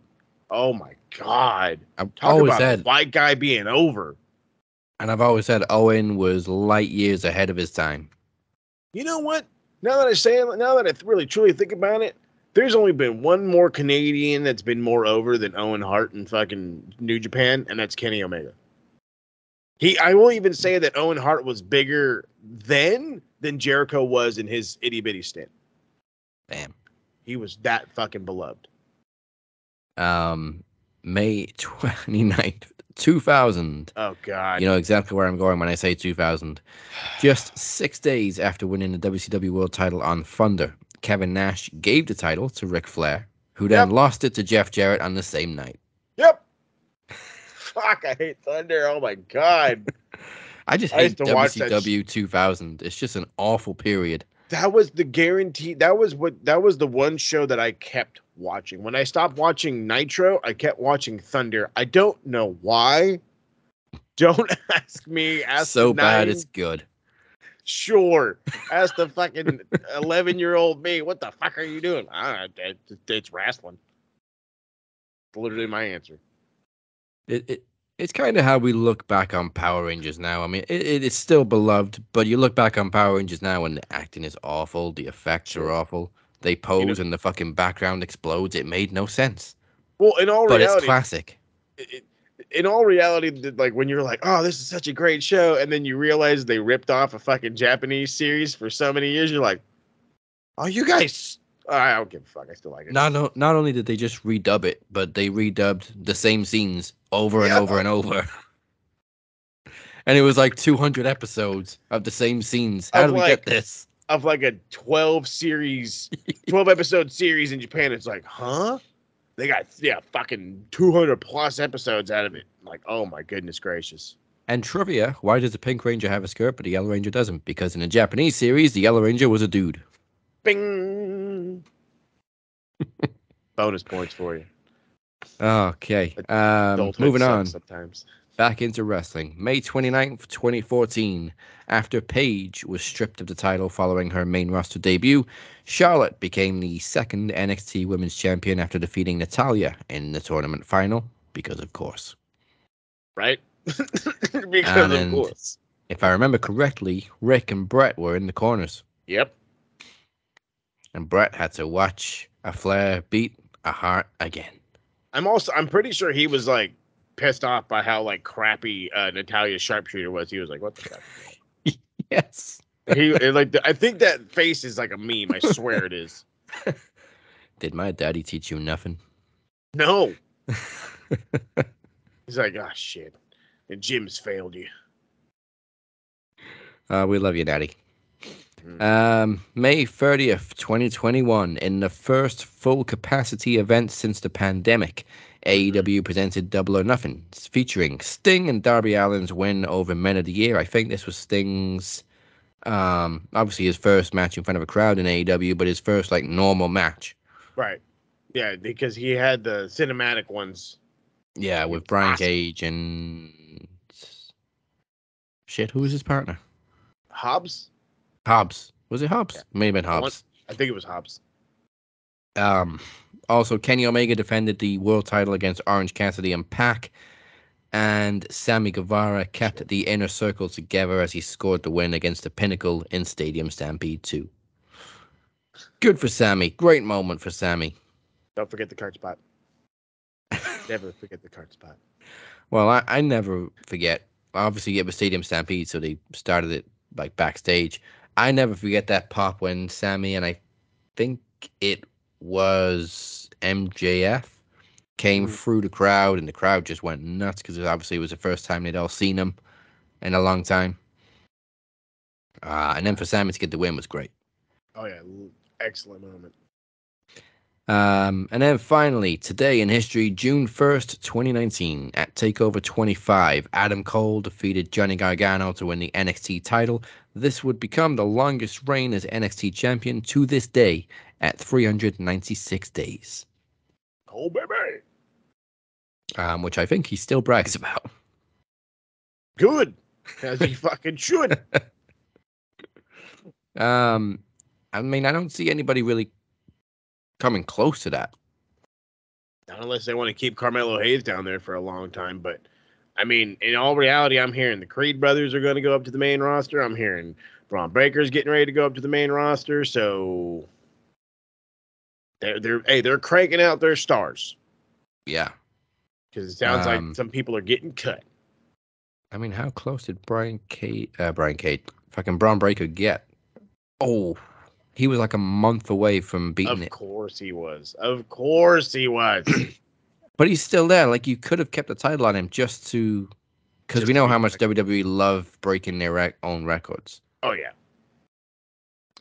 C: Oh, my God.
B: Talk about a
C: white guy being over.
B: And I've always said Owen was light years ahead of his time.
C: You know what? Now that I really truly think about it, there's only been one more Canadian that's been more over than Owen Hart in fucking New Japan, and that's Kenny Omega. I will even say that Owen Hart was bigger then than Jericho was in his itty bitty stint.
B: Damn.
C: He was that fucking beloved.
B: May 29th. 2000.
C: Oh, God.
B: You know exactly where I'm going when I say 2000. Just 6 days after winning the WCW World title on Thunder, Kevin Nash gave the title to Ric Flair, who then lost it to Jeff Jarrett on the same night.
C: Yep. Fuck, I hate Thunder. Oh, my God.
B: I hate WCW 2000. It's just an awful period.
C: That was the guarantee. That was the one show that I kept watching. When I stopped watching Nitro, I kept watching Thunder. I don't know why. Don't ask me. Ask
B: so bad it's good.
C: Sure. Ask the fucking 11-year-old me. What the fuck are you doing? It's wrestling. Literally my answer.
B: It's kind of how we look back on Power Rangers now. I mean, it is still beloved, but you look back on Power Rangers now and the acting is awful. The effects are awful. They pose and the fucking background explodes. It made no sense.
C: Well, in all reality,
B: it's classic.
C: in all reality, like when you're like, oh, this is such a great show, and then you realize they ripped off a fucking Japanese series for so many years, you're like, oh, you guys, I don't give a fuck. I still like it.
B: Not only did they just redub it, but they redubbed the same scenes over and over and over. And it was like 200 episodes of the same scenes. How do we get this?
C: Of like a 12 episode series in Japan. It's like, huh? They got, fucking 200 plus episodes out of it. Like, oh my goodness gracious.
B: And trivia, why does the Pink Ranger have a skirt, but the Yellow Ranger doesn't? Because in a Japanese series, the Yellow Ranger was a dude.
C: Bing! Bonus points for you.
B: Okay. Moving on.
C: Sometimes.
B: Back into wrestling. May 29th, 2014. After Paige was stripped of the title following her main roster debut, Charlotte became the second NXT Women's Champion after defeating Natalya in the tournament final, because of course.
C: Right? Because of course.
B: If I remember correctly, Rick and Brett were in the corners.
C: Yep.
B: And Brett had to watch a Flair beat a Hart again.
C: I'm pretty sure he was like pissed off by how like crappy Natalya's sharpshooter was. He was like, what the fuck?
B: Yes.
C: I think that face is like a meme. I swear it is.
B: Did my daddy teach you nothing?
C: No. He's like, oh shit. The gym's failed you.
B: We love you, daddy. May 30th, 2021, in the first full capacity event since the pandemic, AEW presented Double or Nothing, featuring Sting and Darby Allin's win over Men of the Year. I think this was Sting's, obviously his first match in front of a crowd in AEW, but his first like normal match.
C: Right. Yeah, because he had the cinematic ones.
B: Yeah, with Brian Cage and shit. Who was his partner?
C: Hobbs.
B: Was it Hobbs? Yeah. May have been Hobbs.
C: I think it was Hobbs.
B: Also, Kenny Omega defended the world title against Orange Cassidy and Pac, and Sammy Guevara kept the inner circle together as he scored the win against the Pinnacle in Stadium Stampede 2. Good for Sammy. Great moment for Sammy.
C: Don't forget the card spot. Never forget the card spot.
B: Well, I never forget. Obviously, it was Stadium Stampede, so they started it like backstage. I never forget that pop when Sammy, and I think it was MJF, came through the crowd, and the crowd just went nuts because obviously it was the first time they'd all seen him in a long time. And then for Sammy to get the win was great.
C: Oh, yeah. Excellent moment.
B: And then finally, today in history, June 1st, 2019, at TakeOver 25, Adam Cole defeated Johnny Gargano to win the NXT title. This would become the longest reign as NXT champion to this day at 396 days.
C: Oh, baby.
B: Which I think he still brags about.
C: Good. As he fucking should.
B: I mean, I don't see anybody really coming close to that.
C: Not unless they want to keep Carmelo Hayes down there for a long time. But, I mean, in all reality, I'm hearing the Creed brothers are going to go up to the main roster. I'm hearing Braun Breaker's getting ready to go up to the main roster. So, they're cranking out their stars.
B: Yeah.
C: Because it sounds like some people are getting cut.
B: I mean, how close did fucking Braun Breaker get? Oh, he was like a month away from beating it.
C: Of course he was.
B: But he's still there. Like, you could have kept the title on him just to... Because we know how much WWE love breaking their own records.
C: Oh, yeah.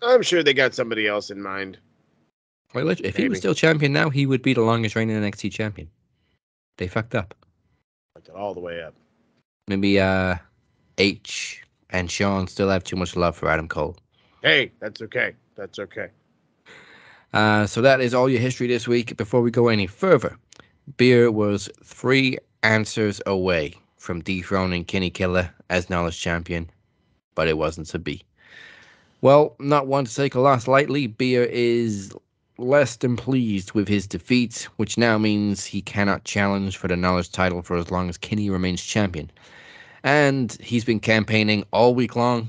C: I'm sure they got somebody else in mind.
B: Well, if he was still champion now, he would be the longest reigning NXT champion. They fucked up.
C: Fucked it all the way up.
B: Maybe H and Sean still have too much love for Adam Cole.
C: Hey, that's okay. That's okay.
B: So that is all your history this week. Before we go any further, Beer was 3 answers away from dethroning Kinny Killa as Knowledge Champion, but it wasn't to be. Well, not one to take a loss lightly, Beer is less than pleased with his defeat, which now means he cannot challenge for the Knowledge title for as long as Kinny remains champion. And he's been campaigning all week long.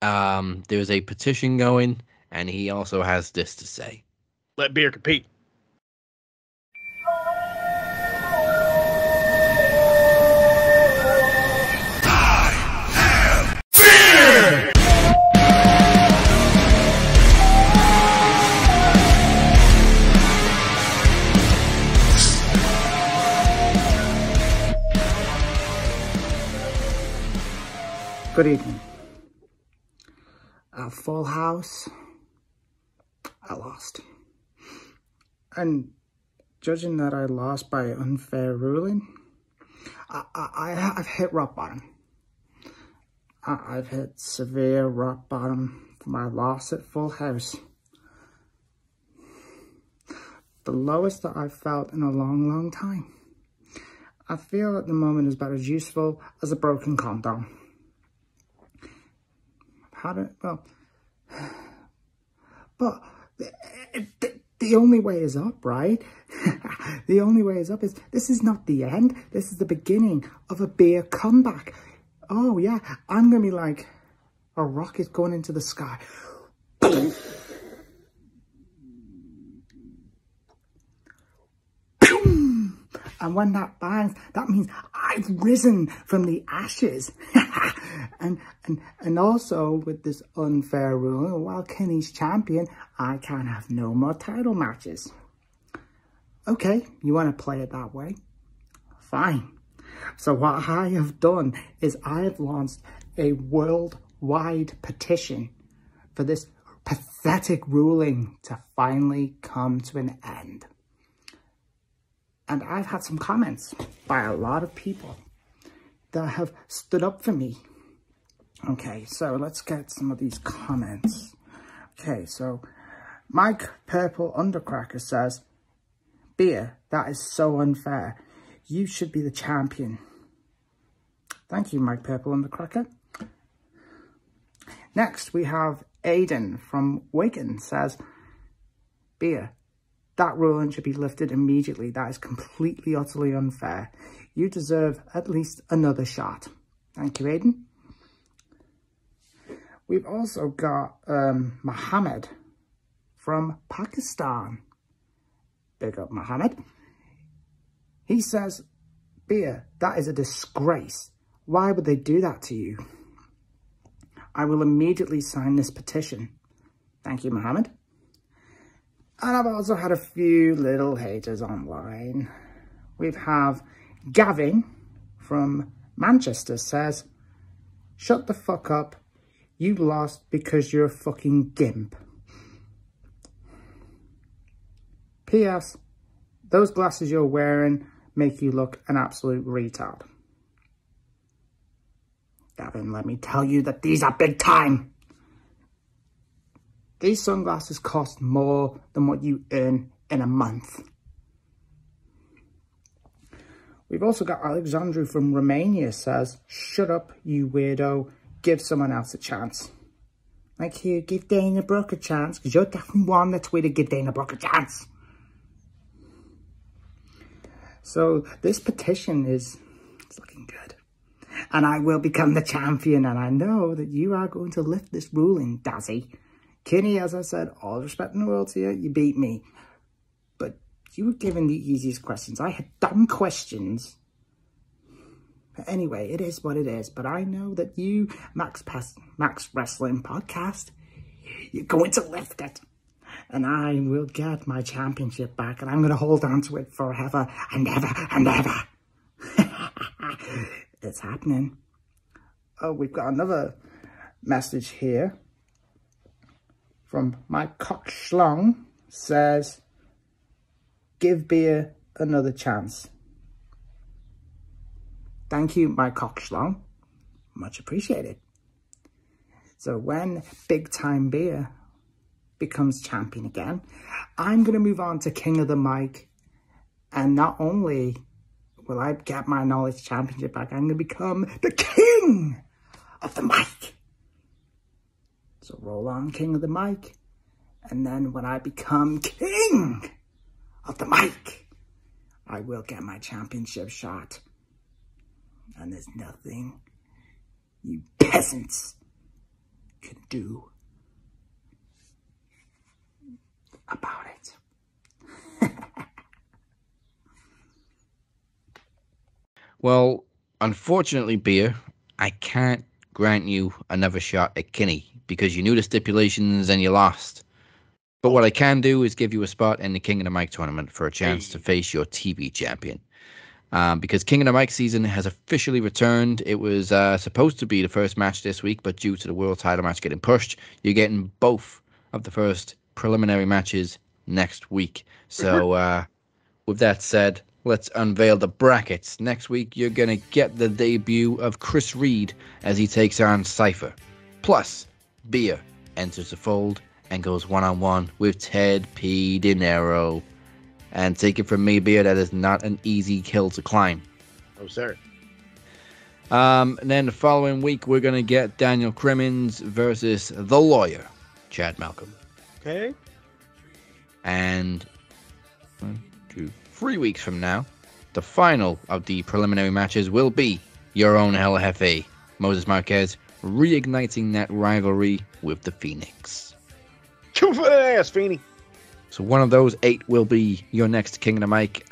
B: There's a petition going, and he also has this to say.
C: Let Beer compete.
D: Good evening. Full house. I lost. And judging that I lost by unfair ruling, I've hit rock bottom. I've hit severe rock bottom for my loss at Full House. The lowest that I've felt in a long, long time. I feel at the moment is about as useful as a broken condom. I've had it, well, but the only way is up, right? The only way is up. This is not the end. This is the beginning of a beer comeback. Oh yeah, I'm gonna be like a rocket going into the sky. And when that bangs, that means I've risen from the ashes. and also with this unfair rule, while Kinny's champion, I can have no more title matches. Okay, you want to play it that way? Fine. So what I have done is I have launched a worldwide petition for this pathetic ruling to finally come to an end. And I've had some comments by a lot of people that have stood up for me. Okay, so let's get some of these comments. Okay, so Mike Purple Undercracker says, Beer, that is so unfair. You should be the champion. Thank you, Mike Purple Undercracker. Next, we have Aiden from Wigan says, Beer, that ruling should be lifted immediately. That is completely, utterly unfair. You deserve at least another shot. Thank you, Aiden. We've also got Mohammed from Pakistan. Big up, Mohammed. He says, Beer, that is a disgrace. Why would they do that to you? I will immediately sign this petition. Thank you, Mohammed. And I've also had a few little haters online. We have Gavin from Manchester says, shut the fuck up. You lost because you're a fucking gimp. P.S. Those glasses you're wearing make you look an absolute retard. Gavin, let me tell you that these are big time. These sunglasses cost more than what you earn in a month. We've also got Alexandru from Romania says, shut up, you weirdo. Give someone else a chance. Like you, give Dana Brooke a chance, because you're definitely one that's way to give Dana Brooke a chance. So this petition it's looking good. And I will become the champion, and I know that you are going to lift this ruling, Dazzy. Kinny, as I said, all respect in the world to you, you beat me. But you were given the easiest questions. I had dumb questions. But anyway, it is what it is. But I know that you, Max Wrestling Podcast, you're going to lift it. And I will get my championship back. And I'm going to hold on to it forever and ever and ever. It's happening. Oh, we've got another message here. From Mike Cockschlong says, give Beer another chance. Thank you, Mike Cockschlong. Much appreciated. So when Big Time Beer becomes champion again, I'm going to move on to King of the Mic. And not only will I get my Knowledge Championship back, I'm going to become the King of the Mic. So roll on, King of the Mic. And then when I become King of the Mic, I will get my championship shot. And there's nothing you peasants can do about it.
B: Well, unfortunately, Beer, I can't grant you another shot at Kinny because you knew the stipulations and you lost. But what I can do is give you a spot in the King of the Mic tournament for a chance to face your TV champion. because King of the Mic season has officially returned. It was supposed to be the first match this week, but due to the world title match getting pushed, you're getting both of the first preliminary matches next week. So with that said, let's unveil the brackets. Next week, you're going to get the debut of Chris Reed as he takes on Cypher. Plus, Beer enters the fold and goes one-on-one with Ted P. Dinero. And take it from me, Beer, that is not an easy hill to climb.
C: Oh, sir.
B: And then the following week, we're going to get Daniel Crimmins versus the lawyer, Chad Malcolm.
C: Okay.
B: And 3 weeks from now, the final of the preliminary matches will be your own El Jefe, Moses Marquez, reigniting that rivalry with the Phoenix.
C: Come for that ass, Feeney.
B: So one of those 8 will be your next King of the Mic.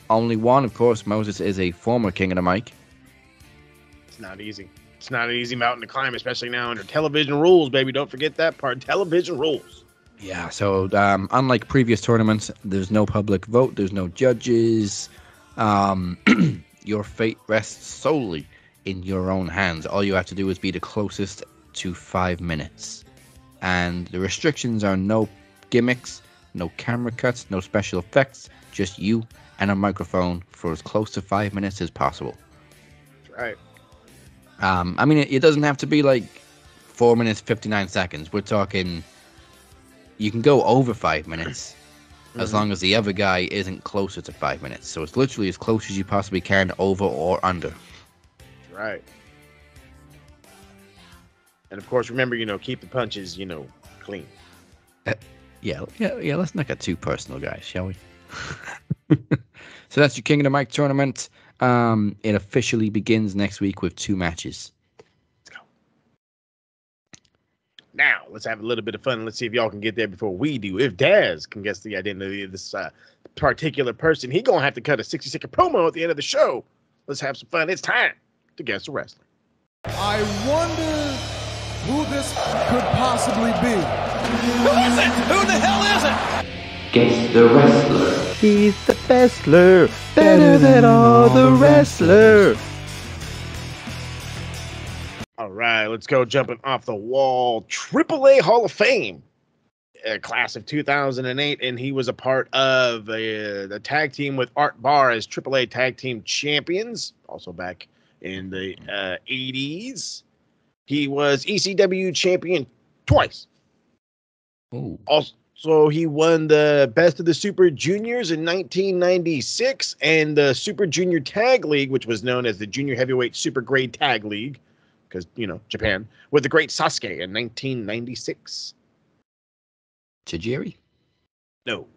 B: Only one, of course. Moses is a former King of the Mic.
C: It's not easy. It's not an easy mountain to climb, especially now under television rules, baby. Don't forget that part. Television rules.
B: Yeah, so unlike previous tournaments, there's no public vote. There's no judges. Your fate rests solely in your own hands. All you have to do is be the closest to 5 minutes. And the restrictions are no gimmicks, no camera cuts, no special effects, just you and a microphone for as close to 5 minutes as possible.
C: That's right.
B: I mean, it doesn't have to be like 4 minutes, 59 seconds. We're talking, you can go over 5 minutes as long as the other guy isn't closer to 5 minutes. So it's literally as close as you possibly can, over or under.
C: That's right. And of course, remember, keep the punches, clean.
B: Yeah, let's not get too personal, guys, shall we? So that's your King of the Mic tournament. It officially begins next week with 2 matches.
C: Let's go. Now, let's have a little bit of fun. Let's see if y'all can get there before we do. If Daz can guess the identity of this particular person, he going to have to cut a 60-second promo at the end of the show. Let's have some fun. It's time to guess the wrestler.
A: I wonder who this could possibly be.
E: Who is it? Who the hell is it?
F: Guess the wrestler.
B: He's the wrestler, better than all the wrestlers.
C: All right, let's go jumping off the wall. AAA Hall of Fame, class of 2008, and he was a part of the tag team with Art Barr as AAA Tag Team Champions, also back in the 80s. He was ECW champion twice.
B: Ooh.
C: Also, he won the Best of the Super Juniors in 1996 and the Super Junior Tag League, which was known as the Junior Heavyweight Super Grade Tag League, because, Japan, with the Great Sasuke in 1996.
B: Tajiri?
C: No.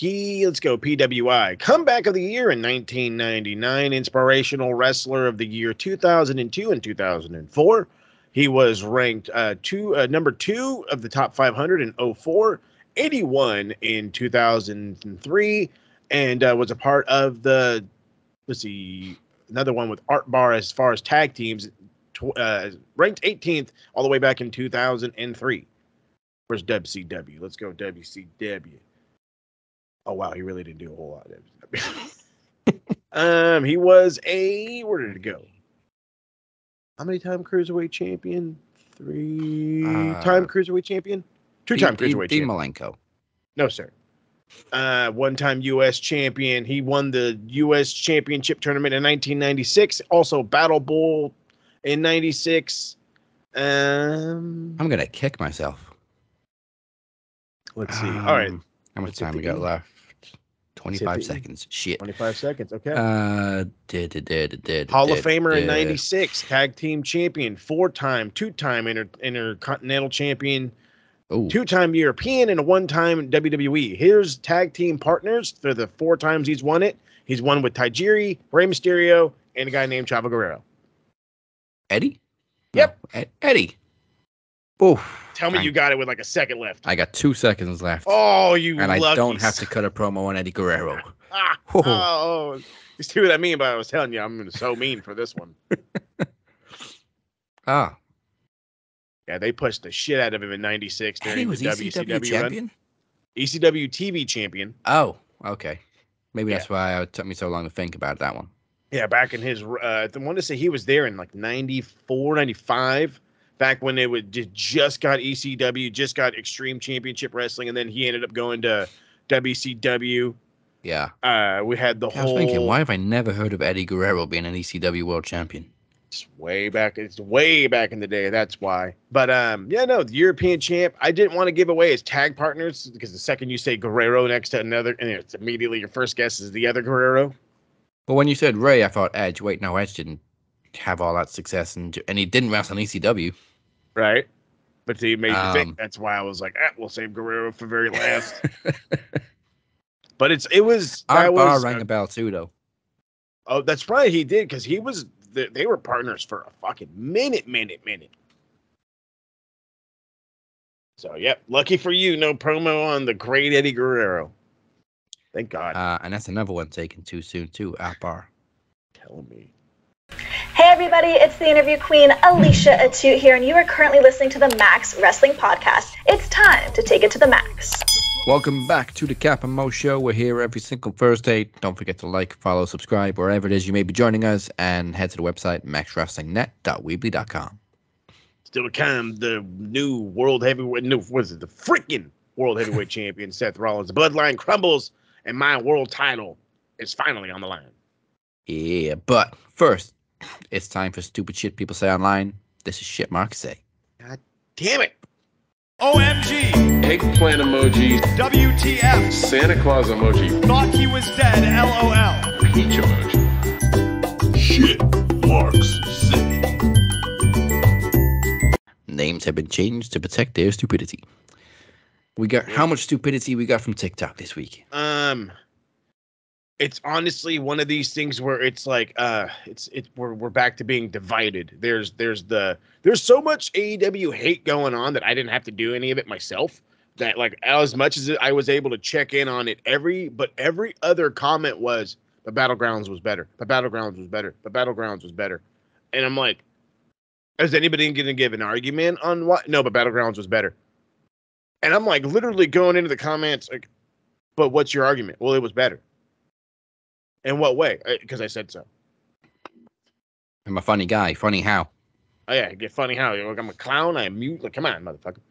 C: Let's go, PWI. Comeback of the Year in 1999. Inspirational Wrestler of the Year 2002 and 2004. He was ranked number 2 of the top 500 in 2004, 81 in 2003, and was a part of the, another one with Art Barr as far as tag teams, ranked 18th all the way back in 2003. Where's WCW? Let's go WCW. Oh, wow, he really didn't do a whole lot of WCW. He was where did it go? How many time cruiserweight champion? 3-time cruiserweight champion? 2-time cruiserweight champion.
B: Malenko.
C: No, sir. 1-time U.S. champion. He won the U.S. championship tournament in 1996. Also Battle Bowl in 96.
B: I'm going to kick myself.
C: Let's see. All right.
B: How much time we got left? 25 seconds. Shit.
C: 25 seconds. Okay.
B: Hall of
C: Famer in 96. Tag team champion. 4-time, 2-time intercontinental champion.
B: Ooh.
C: 2-time European and a 1-time WWE. Here's tag team partners for the 4 times he's won it. He's won with Tajiri, Rey Mysterio, and a guy named Chavo Guerrero.
B: Eddie?
C: Yep.
B: No, Eddie. Oof.
C: Tell me you got it with like a second left.
B: I got 2 seconds left.
C: Oh, you
B: And
C: lucky.
B: I don't have to cut a promo on Eddie Guerrero.
C: Oh, you see what I mean? But I was telling you, I'm so mean for this one.
B: Ah.
C: Yeah, they pushed the shit out of him in 96 during
B: Eddie
C: the
B: was
C: WCW
B: ECW champion?
C: run. ECW TV champion.
B: Oh, okay. Maybe that's why it took me so long to think about that one.
C: Yeah, back in his, I want to say he was there in like 94, 95, back when they would just got ECW, just got Extreme Championship Wrestling, and then he ended up going to WCW.
B: Yeah.
C: We had the
B: I was thinking, why have I never heard of Eddie Guerrero being an ECW World Champion?
C: It's way back in the day. That's why. But the European champ. I didn't want to give away his tag partners because the second you say Guerrero next to another, and it's immediately your first guess is the other Guerrero.
B: But when you said Ray, I thought Edge. Wait, no, Edge didn't have all that success, and he didn't wrestle in ECW.
C: Right. But he made you think. That's why I was like, we'll save Guerrero for very last. But it was.
B: Our bar rang a bell too, though.
C: Oh, that's right. He did because he was. They were partners for a fucking minute. So, yep. Lucky for you, no promo on the great Eddie Guerrero. Thank God.
B: And that's another one taken too soon, too. Our bar.
C: Telling me.
G: Hey everybody, it's the interview queen Alicia Atute here, and you are currently listening to the Max Wrestling Podcast. It's time to take it to the max.
B: Welcome back to the Cap and Mo Show. We're here every single Thursday. Don't forget to like, follow, subscribe, wherever it is you may be joining us, and head to the website, maxwrestlingnet.weebly.com.
C: Still to come, the new world heavyweight, the freaking world heavyweight champion, Seth Rollins. The bloodline crumbles, and my world title is finally on the line.
B: Yeah, but first, it's time for stupid shit people say online. This is shit Mark say.
C: God damn it.
E: OMG.
H: Eggplant emoji.
E: WTF.
H: Santa Claus emoji.
E: Thought he was dead. LOL.
H: Peach emoji.
I: Shit Marks say.
B: Names have been changed to protect their stupidity. We got how much stupidity we got from TikTok this week?
C: It's honestly one of these things where it's like we're back to being divided. There's so much AEW hate going on that I didn't have to do any of it myself. That like as much as I was able to check in on it, every other comment was the Battlegrounds was better. The Battlegrounds was better. The Battlegrounds was better. And I'm like, is anybody going to give an argument on what? No, but Battlegrounds was better. And I'm like literally going into the comments like, but what's your argument? Well, it was better. In what way? Because I said so.
B: I'm a funny guy. Funny how?
C: Oh yeah, get funny how? Like I'm a clown. I'm mute. Like come on, motherfucker.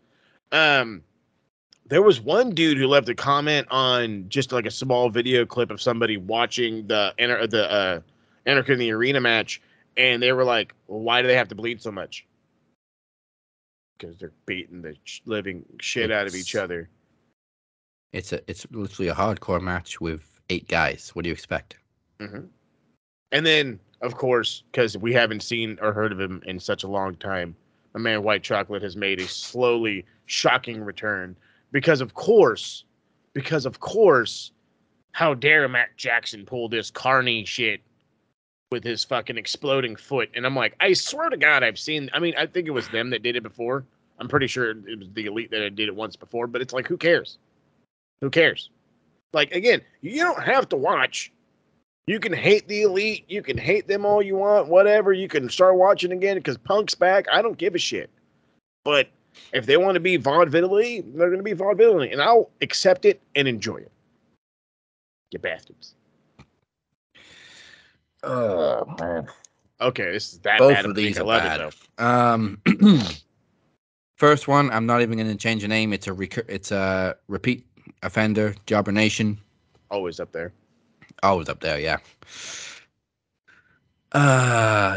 C: There was one dude who left a comment on just like a small video clip of somebody watching the Anarchy in the Arena match, and they were like, "Well, why do they have to bleed so much?" Because they're beating the living shit out of each other.
B: It's literally a hardcore match with 8 guys. What do you expect?
C: Mm-hmm. And then, of course, because we haven't seen or heard of him in such a long time, my man White Chocolate has made a slowly shocking return. Because of course, how dare Matt Jackson pull this Carney shit with his fucking exploding foot? And I'm like, I swear to God, I think it was them that did it before. I'm pretty sure it was the Elite that did it once before, but it's like, who cares? Who cares? Like, again, you don't have to watch. You can hate the Elite. You can hate them all you want, whatever. You can start watching again because Punk's back. I don't give a shit. But if they want to be vaudevilly, they're going to be vaudevilly. And I'll accept it and enjoy it. You bastards.
B: Oh, man.
C: Okay, this is that
B: Both
C: bad.
B: of these are
C: bad.
B: First one, I'm not even going to change the name. It's a repeat offender, Jobber Nation.
C: Always up there.
B: Always up there, yeah.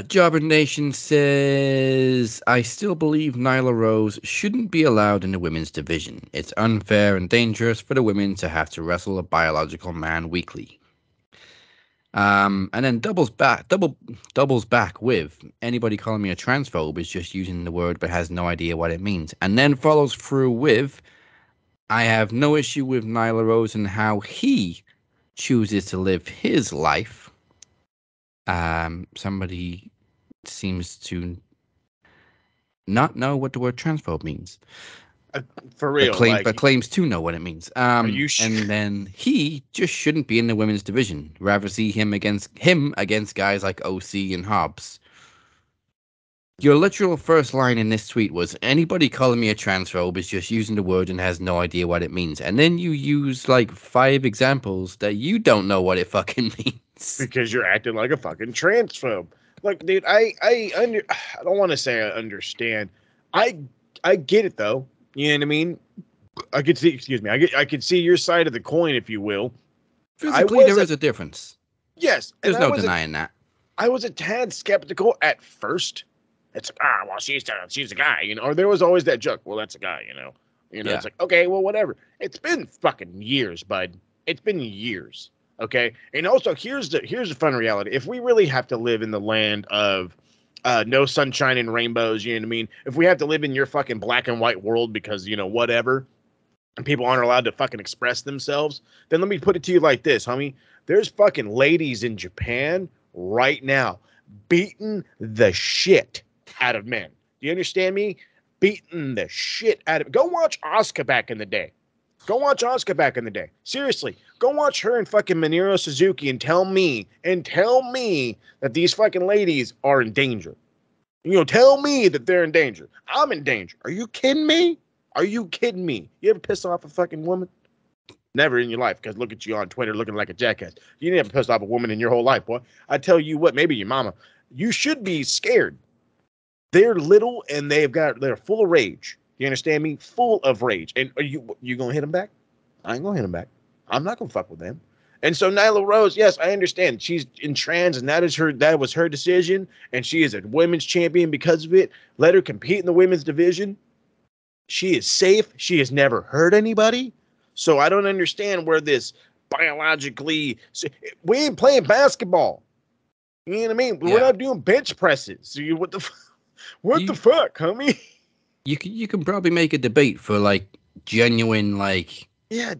B: Jobber Nation says, I still believe Nyla Rose shouldn't be allowed in the women's division. It's unfair and dangerous for the women to have to wrestle a biological man weekly. And then doubles back with, anybody calling me a transphobe is just using the word but has no idea what it means. And then follows through with, I have no issue with Nyla Rose and how he chooses to live his life. Somebody seems to not know what the word transphobe means.
C: For real.
B: But claims to know what it means. And then he just shouldn't be in the women's division. Rather see him against guys like OC and Hobbs. Your literal first line in this tweet was, anybody calling me a transphobe is just using the word and has no idea what it means. And then you use like 5 examples that you don't know what it fucking means.
C: Because you're acting like a fucking transphobe. Look, dude, I don't want to say I understand. I get it though. You know what I mean? I could see, excuse me, I could see your side of the coin, if you will.
B: Physically, there is a difference.
C: Yes.
B: There's no denying that.
C: I was a tad skeptical at first. It's well, she's a guy, you know. Or there was always that joke. Well, that's a guy, you know. Yeah. It's like, okay, well, whatever. It's been fucking years, bud. It's been years. Okay. And also, here's the fun reality. If we really have to live in the land of no sunshine and rainbows, you know what I mean? If we have to live in your fucking black and white world because, you know, whatever, and people aren't allowed to fucking express themselves, then let me put it to you like this, homie. There's fucking ladies in Japan right now beating the shit out of men. Do you understand me? Beating the shit out of... Go watch Asuka back in the day. Seriously, go watch her and fucking Minoru Suzuki and tell me that these fucking ladies are in danger. You know, tell me that they're in danger. I'm in danger. Are you kidding me? You ever piss off a fucking woman? Never in your life, because look at you on Twitter looking like a jackass. You never pissed off a woman in your whole life, boy. I tell you what, maybe your mama. You should be scared. They're little and they're full of rage. You understand me? Full of rage. And are you gonna hit them back? I ain't gonna hit them back. I'm not gonna fuck with them. And so Nyla Rose, yes, I understand. She's in trans, and that was her decision, and she is a women's champion because of it. Let her compete in the women's division. She is safe. She has never hurt anybody. So I don't understand where this biologically... We ain't playing basketball. You know what I mean? We're not doing bench presses. So what the fuck, homie?
B: You can probably make a debate for like genuine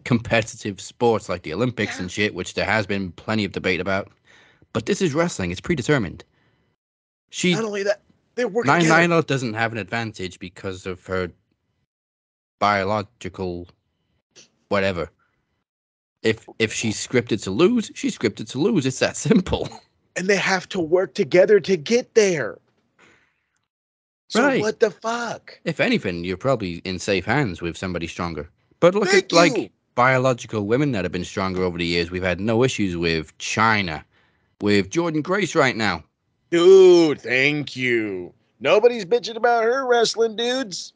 B: competitive sports like the Olympics and shit, which there has been plenty of debate about. But this is wrestling. It's predetermined.
C: Not only that, they're working
B: Nyla doesn't have an advantage because of her biological whatever. If she's scripted to lose, she's scripted to lose. It's that simple.
C: And they have to work together to get there. So what the fuck?
B: If anything, you're probably in safe hands with somebody stronger. But look at like biological women that have been stronger over the years. We've had no issues with China, with Jordan Grace right now.
C: Dude, thank you. Nobody's bitching about her wrestling, dudes.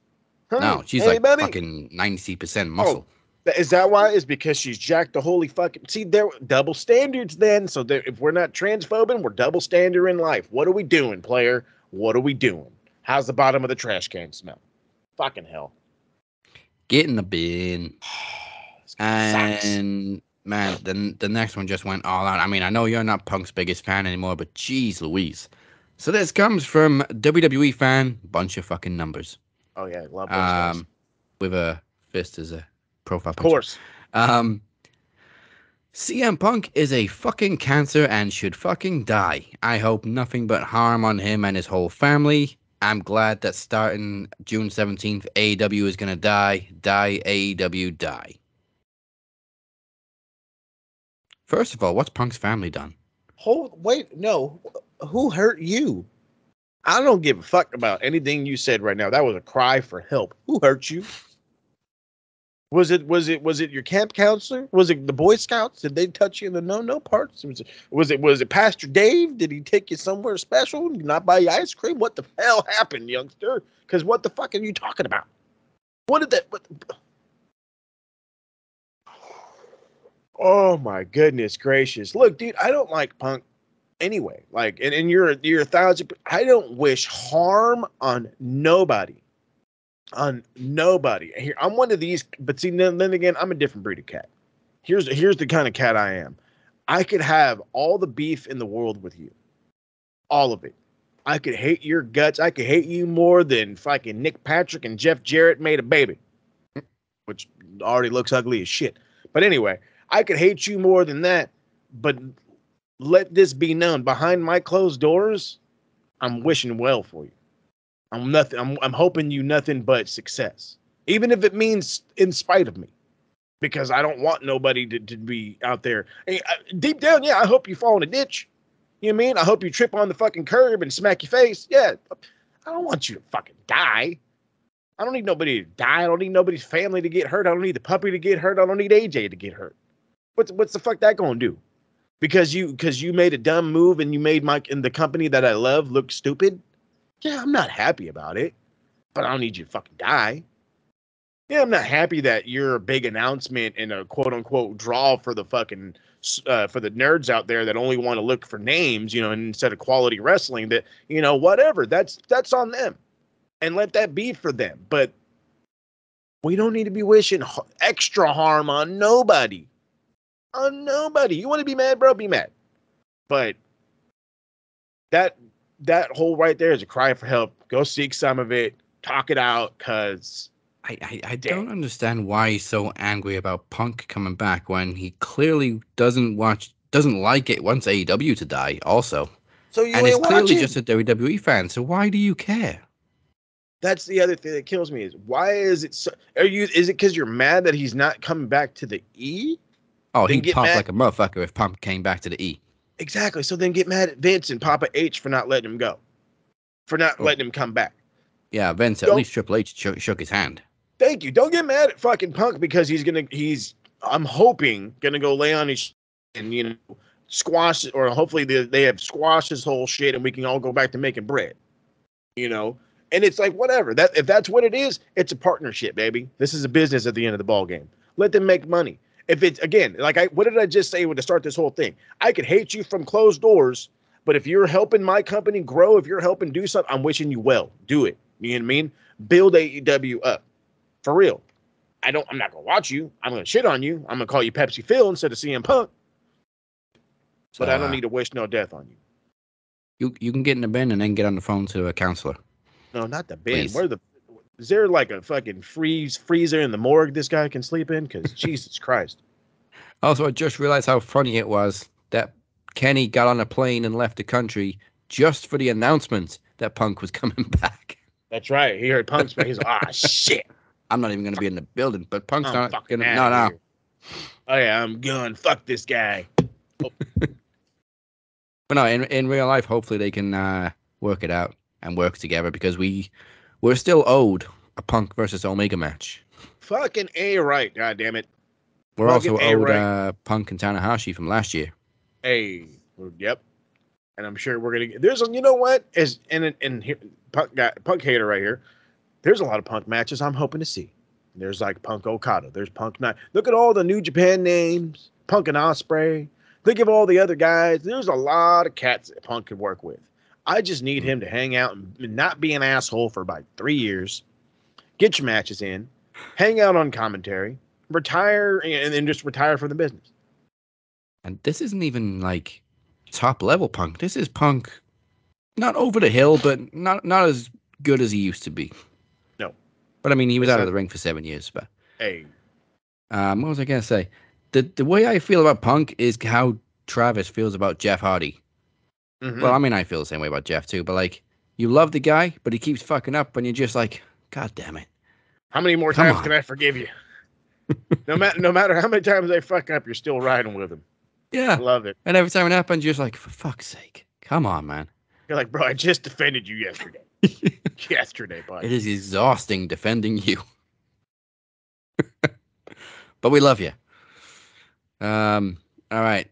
B: No, she's like fucking 90% muscle.
C: Oh, is that why? Is because she's jacked the holy fucking... See, they're double standards then. So if we're not transphobing, we're double standard in life. What are we doing, player? What are we doing? How's the bottom of the trash can smell? Fucking hell.
B: Get in the bin. And man, the next one just went all out. I mean, I know you're not Punk's biggest fan anymore, but geez Louise. So this comes from WWE fan, bunch of fucking numbers.
C: Oh yeah, love those guys.
B: With a fist as a profile picture.
C: Of course.
B: CM Punk is a fucking cancer and should fucking die. I hope nothing but harm on him and his whole family. I'm glad that starting June 17th, AEW is going to die. Die, AEW, die. First of all, what's Punk's family done?
C: Wait, no. Who hurt you? I don't give a fuck about anything you said right now. That was a cry for help. Who hurt you? Was it your camp counselor? Was it the Boy Scouts? Did they touch you in the no parts? Was it Pastor Dave? Did he take you somewhere special? Not buy you ice cream? What the hell happened, youngster? Because what the fuck are you talking about? What did that? Oh my goodness gracious! Look, dude, I don't like Punk anyway. Like, and you're 1,000. I don't wish harm on nobody. On nobody. Here, I'm one of these, but see, then again, I'm a different breed of cat. Here's the kind of cat I am. I could have all the beef in the world with you. All of it. I could hate your guts. I could hate you more than fucking Nick Patrick and Jeff Jarrett made a baby. Which already looks ugly as shit. But anyway, I could hate you more than that. But let this be known. Behind my closed doors, I'm wishing well for you. I'm hoping you nothing but success, even if it means in spite of me, because I don't want nobody to be out there. Deep down, yeah, I hope you fall in a ditch. You know what I mean? I hope you trip on the fucking curb and smack your face. Yeah, I don't want you to fucking die. I don't need nobody to die. I don't need nobody's family to get hurt. I don't need the puppy to get hurt. I don't need AJ to get hurt. What's the fuck that gonna do? Because you made a dumb move and you made Mike and the company that I love look stupid? Yeah, I'm not happy about it, but I don't need you to fucking die. Yeah, I'm not happy that you're a big announcement and a quote unquote draw for the fucking for the nerds out there that only want to look for names, you know, instead of quality wrestling. That, you know, whatever. That's on them, and let that be for them. But we don't need to be wishing extra harm on nobody. On nobody. You want to be mad, bro? Be mad. But that hole right there is a cry for help. Go seek some of it. Talk it out, because
B: I don't understand why he's so angry about Punk coming back when he clearly doesn't like it, wants AEW to die also.
C: So you
B: and
C: ain't
B: is clearly
C: watching.
B: Just a WWE fan. So why do you care?
C: That's the other thing that kills me is why is it so? Is it because you're mad that he's not coming back to the E?
B: Oh,
C: Then
B: he'd
C: get
B: pop
C: mad.
B: like a motherfucker if Punk came back to the E.
C: Exactly. So then get mad at Vince and Papa H for not letting him go, for not letting him come back.
B: Yeah, Vince. At least Triple H shook his hand.
C: Thank you. Don't get mad at fucking Punk because I'm hoping gonna go lay on his and, you know, squash, or hopefully they have squashed his whole shit and we can all go back to making bread. You know. And it's like, whatever. That if that's what it is, it's a partnership, baby. This is a business at the end of the ball game. Let them make money. If it's, again, like what did I just say to start this whole thing? I could hate you from closed doors, but if you're helping my company grow, if you're helping do something, I'm wishing you well. Do it. You know what I mean? Build AEW up. For real. I'm not gonna watch you. I'm gonna shit on you. I'm gonna call you Pepsi Phil instead of CM Punk. But I don't need to wish no death on you.
B: You can get in the bin and then get on the phone to a counselor.
C: No, not the bin. Is there like a fucking freezer in the morgue this guy can sleep in? Because Jesus Christ.
B: Also, I just realized how funny it was that Kenny got on a plane and left the country just for the announcement that Punk was coming back.
C: That's right. He heard Punk's back. He's like, shit.
B: I'm not even going to be in the building, but Punk's not
C: fucking
B: going to. No.
C: Oh, yeah, I'm gone. Fuck this guy. Oh.
B: But no, in real life, hopefully they can work it out and work together, because we're still owed a Punk versus Omega match.
C: Fucking A right, god damn it.
B: We're also owed Punk and Tanahashi from last year.
C: Hey, yep. And I'm sure we're gonna get. There's, you know what? And here, Punk hater right here. There's a lot of Punk matches I'm hoping to see. There's like Punk Okada. There's Punk Night. Look at all the New Japan names. Punk and Ospreay. Think of all the other guys. There's a lot of cats that Punk could work with. I just need him to hang out and not be an asshole for about 3 years. Get your matches in. Hang out on commentary. Retire, and then just retire from the business.
B: And this isn't even like top level Punk. This is Punk, not over the hill, but not as good as he used to be.
C: No.
B: But I mean, he was out of the ring for 7 years. But
C: hey,
B: what was I gonna say? The way I feel about Punk is how Travis feels about Jeff Hardy. Mm-hmm. Well, I mean, I feel the same way about Jeff too. But like, you love the guy, but he keeps fucking up, and you're just like, God damn it!
C: How many more times can I forgive you? No matter how many times they fuck up, you're still riding with him.
B: Yeah,
C: love it.
B: And every time it happens, you're just like, for fuck's sake, come on, man.
C: You're like, bro, I just defended you yesterday. Yesterday, bud.
B: It is exhausting defending you. But we love you. All right.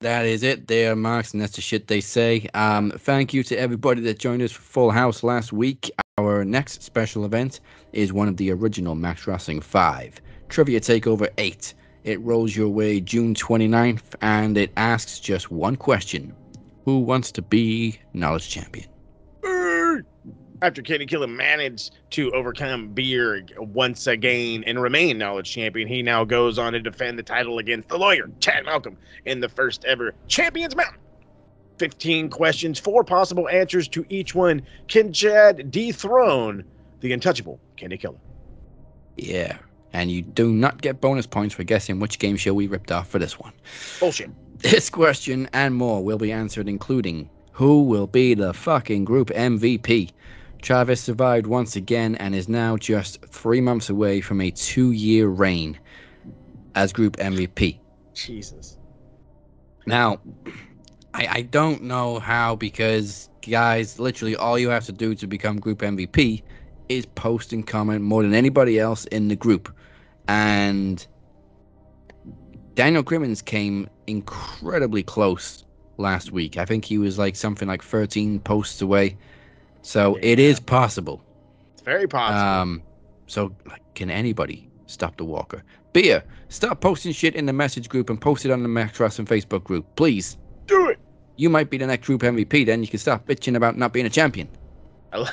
B: That is it. They are marks, and that's the shit they say. Thank you to everybody that joined us for Full House last week. Our next special event is one of the original Max Wrestling 5, Trivia Takeover 8. It rolls your way June 29th, and it asks just one question. Who wants to be Knowledge Champion?
C: After Kenny Killa managed to overcome Beer once again and remain Knowledge Champion, he now goes on to defend the title against the lawyer, Chad Malcolm, in the first ever Champions Mountain. 15 questions, 4 possible answers to each one. Can Chad dethrone the untouchable Kenny Killa?
B: Yeah, and you do not get bonus points for guessing which game show we ripped off for this one.
C: Bullshit.
B: This question and more will be answered, including who will be the fucking group MVP? Travis survived once again and is now just 3 months away from a 2-year reign as group MVP.
C: Jesus.
B: Now, I don't know how, because, guys, literally all you have to do to become group MVP is post and comment more than anybody else in the group. And Daniel Crimmins came incredibly close last week. I think he was like something like 13 posts away. So it is possible.
C: It's very possible.
B: So can anybody stop the Walker? Beer, start posting shit in the message group and post it on the Max Wrestling Facebook group, please.
C: Do it.
B: You might be the next group MVP. Then you can stop bitching about not being a champion.
C: I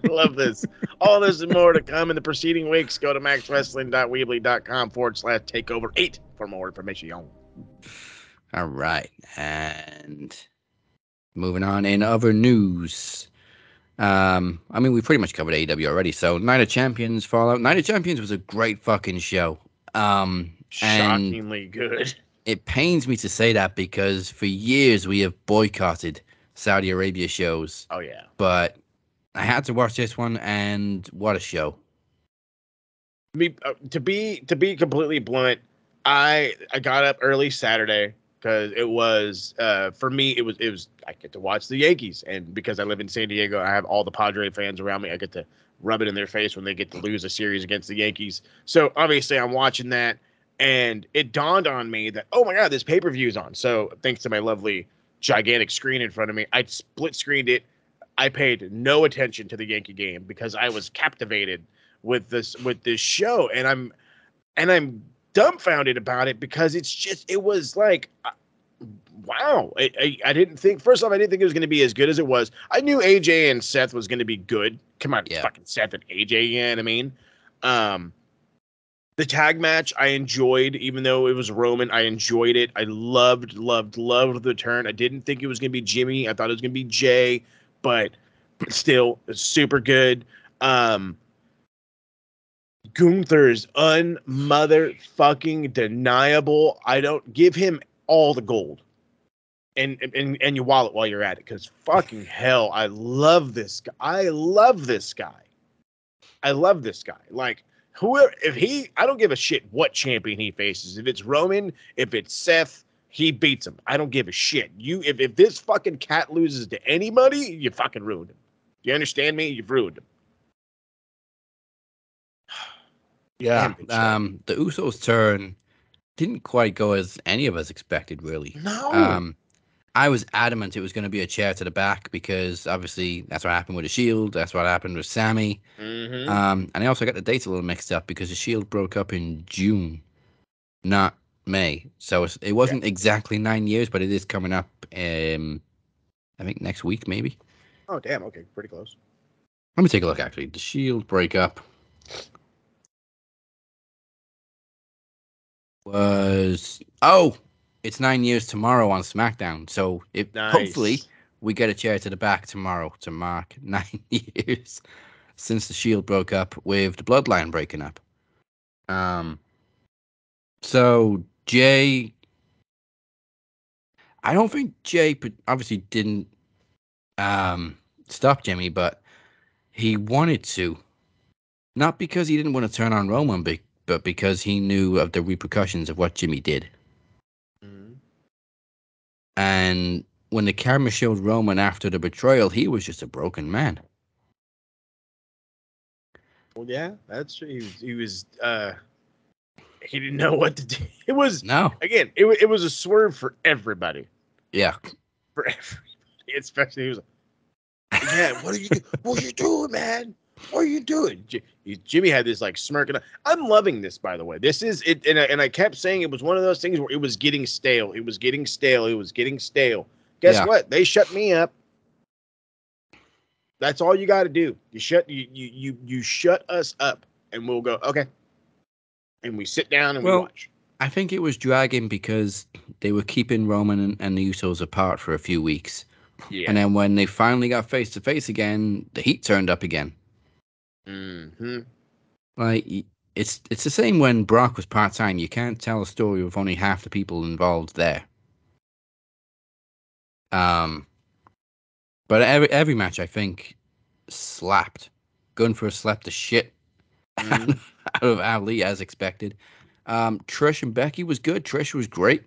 C: love this. All this and more to come in the preceding weeks. Go to maxwrestling.weebly.com/takeover8 for more information.
B: All right. And moving on in other news. I mean, we pretty much covered AEW already. So Night of Champions Fallout. Night of Champions was a great fucking show.
C: Shockingly good.
B: It pains me to say that because for years we have boycotted Saudi Arabia shows.
C: Oh, yeah.
B: But I had to watch this one, and what a show.
C: To be completely blunt, I got up early Saturday because it was for me it was I get to watch the Yankees, and because I live in San Diego, I have all the Padre fans around me. I get to rub it in their face when they get to lose a series against the Yankees. So obviously I'm watching that, and it dawned on me that, oh my God, this pay-per-view is on. So thanks to my lovely gigantic screen in front of me, I split screened it. I paid no attention to the Yankee game because I was captivated with this show, and I'm dumbfounded about it because it was like, wow. I didn't think, first off, I didn't think it was going to be as good as it was. I knew AJ and Seth was going to be good. Come on, fucking Seth and AJ, you know what I mean? The tag match I enjoyed, even though it was Roman. I enjoyed it. I loved the turn. I didn't think it was going to be Jimmy. I thought it was going to be Jay, but still, it's super good. Gunther's unmotherfucking deniable. I don't give him all the gold, and you wallet while you're at it, because fucking hell, I love this guy. I love this guy. Like, whoever, I don't give a shit what champion he faces. If it's Roman, if it's Seth, he beats him. I don't give a shit. If this fucking cat loses to anybody, you fucking ruined him. Do you understand me? You've ruined him.
B: Yeah. The Usos' turn didn't quite go as any of us expected, really.
C: No.
B: I was adamant it was going to be a chair to the back because obviously that's what happened with the Shield. That's what happened with Sammy.
C: Mm-hmm.
B: And I also got the dates a little mixed up because the Shield broke up in June, not May. So it wasn't exactly 9 years, but it is coming up, I think next week, maybe.
C: Oh, damn. Okay. Pretty close.
B: Let me take a look, actually. The Shield breakup was... Oh! It's 9 years tomorrow on SmackDown. So hopefully we get a chair to the back tomorrow to mark 9 years since the Shield broke up with the Bloodline breaking up. So Jay... I don't think Jay obviously didn't stop Jimmy, but he wanted to. Not because he didn't want to turn on Roman, but because he knew of the repercussions of what Jimmy did.
C: Mm-hmm.
B: And when the camera showed Roman after the betrayal, he was just a broken man.
C: Well, yeah, that's true. He was he didn't know what to do. It was again, it was a swerve for everybody.
B: Yeah.
C: For everybody, especially he was like, yeah, what are you doing, man? What are you doing? Jimmy had this like smirk, and I'm loving this, by the way. This is it, and I kept saying it was one of those things where it was getting stale. It was getting stale. Guess what? They shut me up. That's all you got to do. You shut us up, and we'll go okay. And we sit down and we watch.
B: I think it was dragging because they were keeping Roman and the Usos apart for a few weeks. Yeah. And then when they finally got face to face again, the heat turned up again.
C: Mm-hmm.
B: Like, it's the same when Brock was part-time. You can't tell a story with only half the people involved there. But every match, I think, slapped. Gunther slapped the shit out of Ali, as expected. Trish and Becky was good. Trish was great.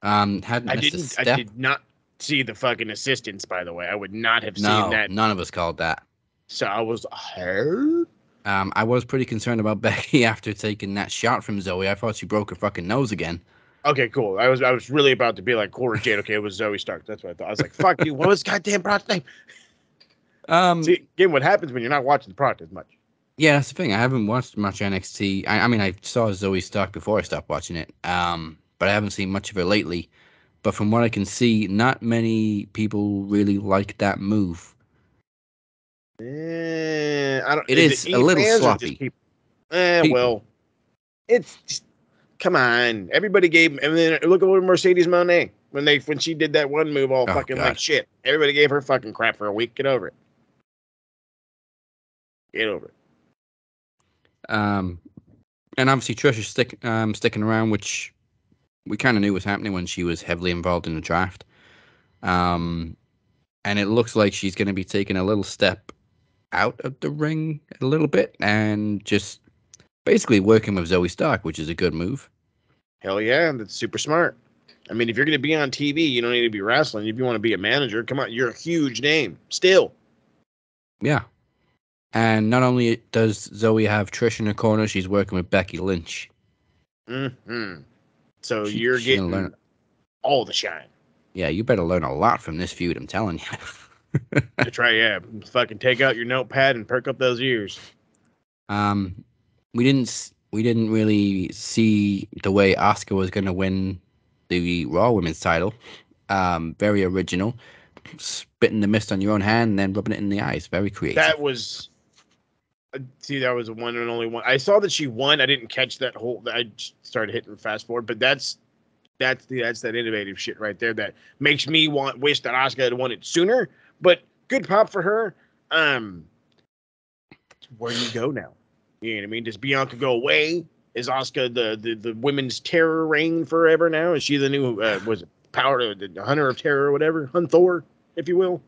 B: Hadn't
C: I
B: missed a
C: didn't. I
B: step.
C: did not see the fucking assistance. By the way, I would not have seen
B: No,
C: that.
B: none of us called that.
C: So I was hurt.
B: I was pretty concerned about Becky after taking that shot from Zoe. I thought she broke her fucking nose again.
C: Okay, cool. I was really about to be like Cora Jade. Okay, it was Zoe Stark. That's what I thought. I was like, fuck you. What was goddamn Brock's name? See, again, what happens when you're not watching the product as much?
B: Yeah, that's the thing. I haven't watched much NXT. I mean, I saw Zoe Stark before I stopped watching it. But I haven't seen much of her lately. But from what I can see, not many people really like that move.
C: I don't.
B: It is a little sloppy.
C: Well, it's just, come on. Everybody gave, and then look at what Mercedes Moné when she did that one move, all fucking
B: God.
C: like shit. Everybody gave her fucking crap for a week. Get over it. Get over it.
B: And obviously Trisha's sticking around, which we kind of knew was happening when she was heavily involved in the draft. And it looks like she's going to be taking a little step out of the ring a little bit and just basically working with Zoe Stark, which is a good move.
C: Hell yeah, that's super smart. I mean, if you're going to be on TV, you don't need to be wrestling. If you want to be a manager, come on, you're a huge name still.
B: Yeah. And not only does Zoe have Trish in her corner, she's working with Becky Lynch.
C: Mm-hmm. So you're getting all the shine.
B: Yeah, you better learn a lot from this feud, I'm telling you.
C: That's right, yeah. Fucking take out your notepad and perk up those ears.
B: We didn't really see the way Asuka was going to win the Raw Women's title. Very original. Spitting the mist on your own hand and then rubbing it in the eyes. Very creative.
C: That was... See, that was the one and only one. I saw that she won. I didn't catch that whole... I started hitting fast forward, but that's that innovative shit right there that makes me wish that Asuka had won it sooner. But good pop for her. Where do you go now? You know what I mean? Does Bianca go away? Is Asuka the women's terror reign forever now? Is she the new was it power the hunter of terror or whatever? Hunthor, if you will.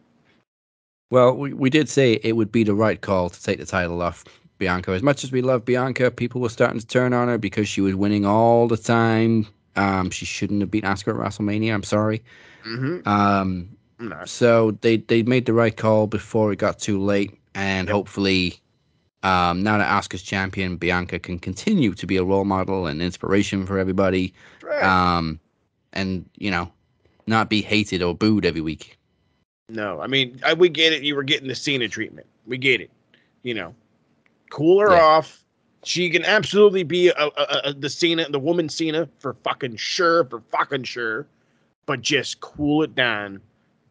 B: Well, we did say it would be the right call to take the title off Bianca. As much as we love Bianca, people were starting to turn on her because she was winning all the time. She shouldn't have beaten Asuka at WrestleMania. I'm sorry.
C: Mm-hmm.
B: So they made the right call before it got too late, and hopefully, now that Asuka's champion, Bianca can continue to be a role model and inspiration for everybody.
C: Right.
B: And not be hated or booed every week.
C: No, I mean, we get it. You were getting the Cena treatment. We get it. Cool her off. She can absolutely be the Cena, the woman Cena for fucking sure. But just cool it down.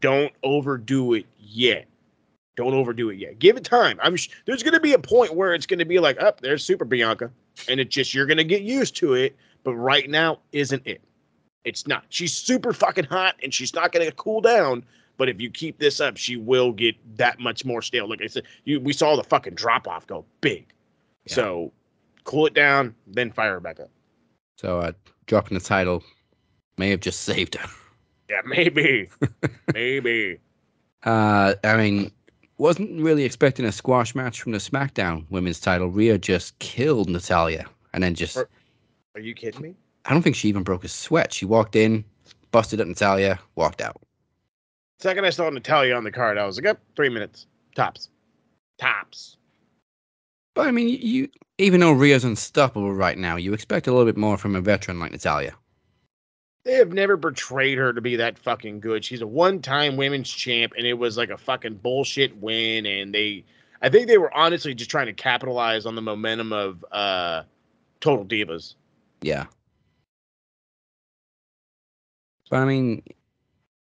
C: Don't overdo it yet. Give it time. There's going to be a point where it's going to be like, there's Super Bianca. And it's just, you're going to get used to it. But right now isn't it. It's not. She's super fucking hot and she's not going to cool down. But if you keep this up, she will get that much more stale. Like I said, we saw the fucking drop off go big. Yeah. So cool it down, then fire her back up.
B: So dropping the title may have just saved her.
C: Yeah, maybe. Maybe.
B: I mean, wasn't really expecting a squash match from the SmackDown women's title. Rhea just killed Natalya. And then just...
C: Are you kidding me?
B: I don't think she even broke a sweat. She walked in, busted up Natalya, walked out.
C: Second I saw Natalya on the card, I was like, 3 minutes. Tops.
B: But I mean, even though Rhea's unstoppable right now, you expect a little bit more from a veteran like Natalya.
C: They have never portrayed her to be that fucking good. She's a one-time women's champ, and it was like a fucking bullshit win. And I think they were honestly just trying to capitalize on the momentum of Total Divas.
B: Yeah. But I mean,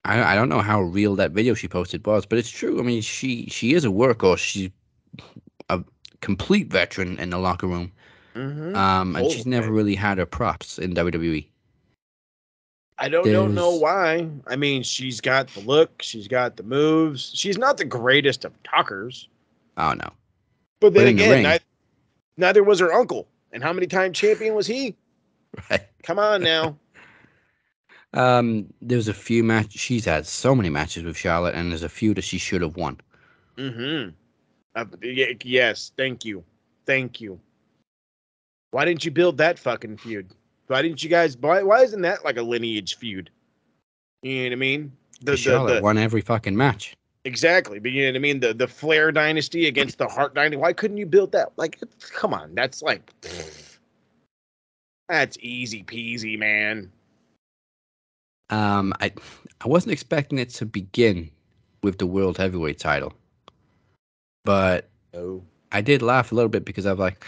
B: I don't know how real that video she posted was, but it's true. I mean, she is a workhorse. She's a complete veteran in the locker room.
C: Mm-hmm.
B: And she's never really had her props in WWE.
C: I don't know why. I mean, she's got the look. She's got the moves. She's not the greatest of talkers.
B: Oh, no.
C: But then again, neither was her uncle. And how many time champion was he?
B: Right.
C: Come on now.
B: There's a few matches. She's had so many matches with Charlotte, and there's a few that she should have won.
C: Mm-hmm. Yes, thank you. Why didn't you build that fucking feud? Why didn't you guys... Why isn't that like a lineage feud? You know what I mean?
B: Charlotte won every fucking match.
C: Exactly, but you know what I mean. The Flair dynasty against the Hart dynasty. Why couldn't you build that? Like, come on, that's like, that's easy peasy, man.
B: I wasn't expecting it to begin with the World Heavyweight title, but I did laugh a little bit because I was like,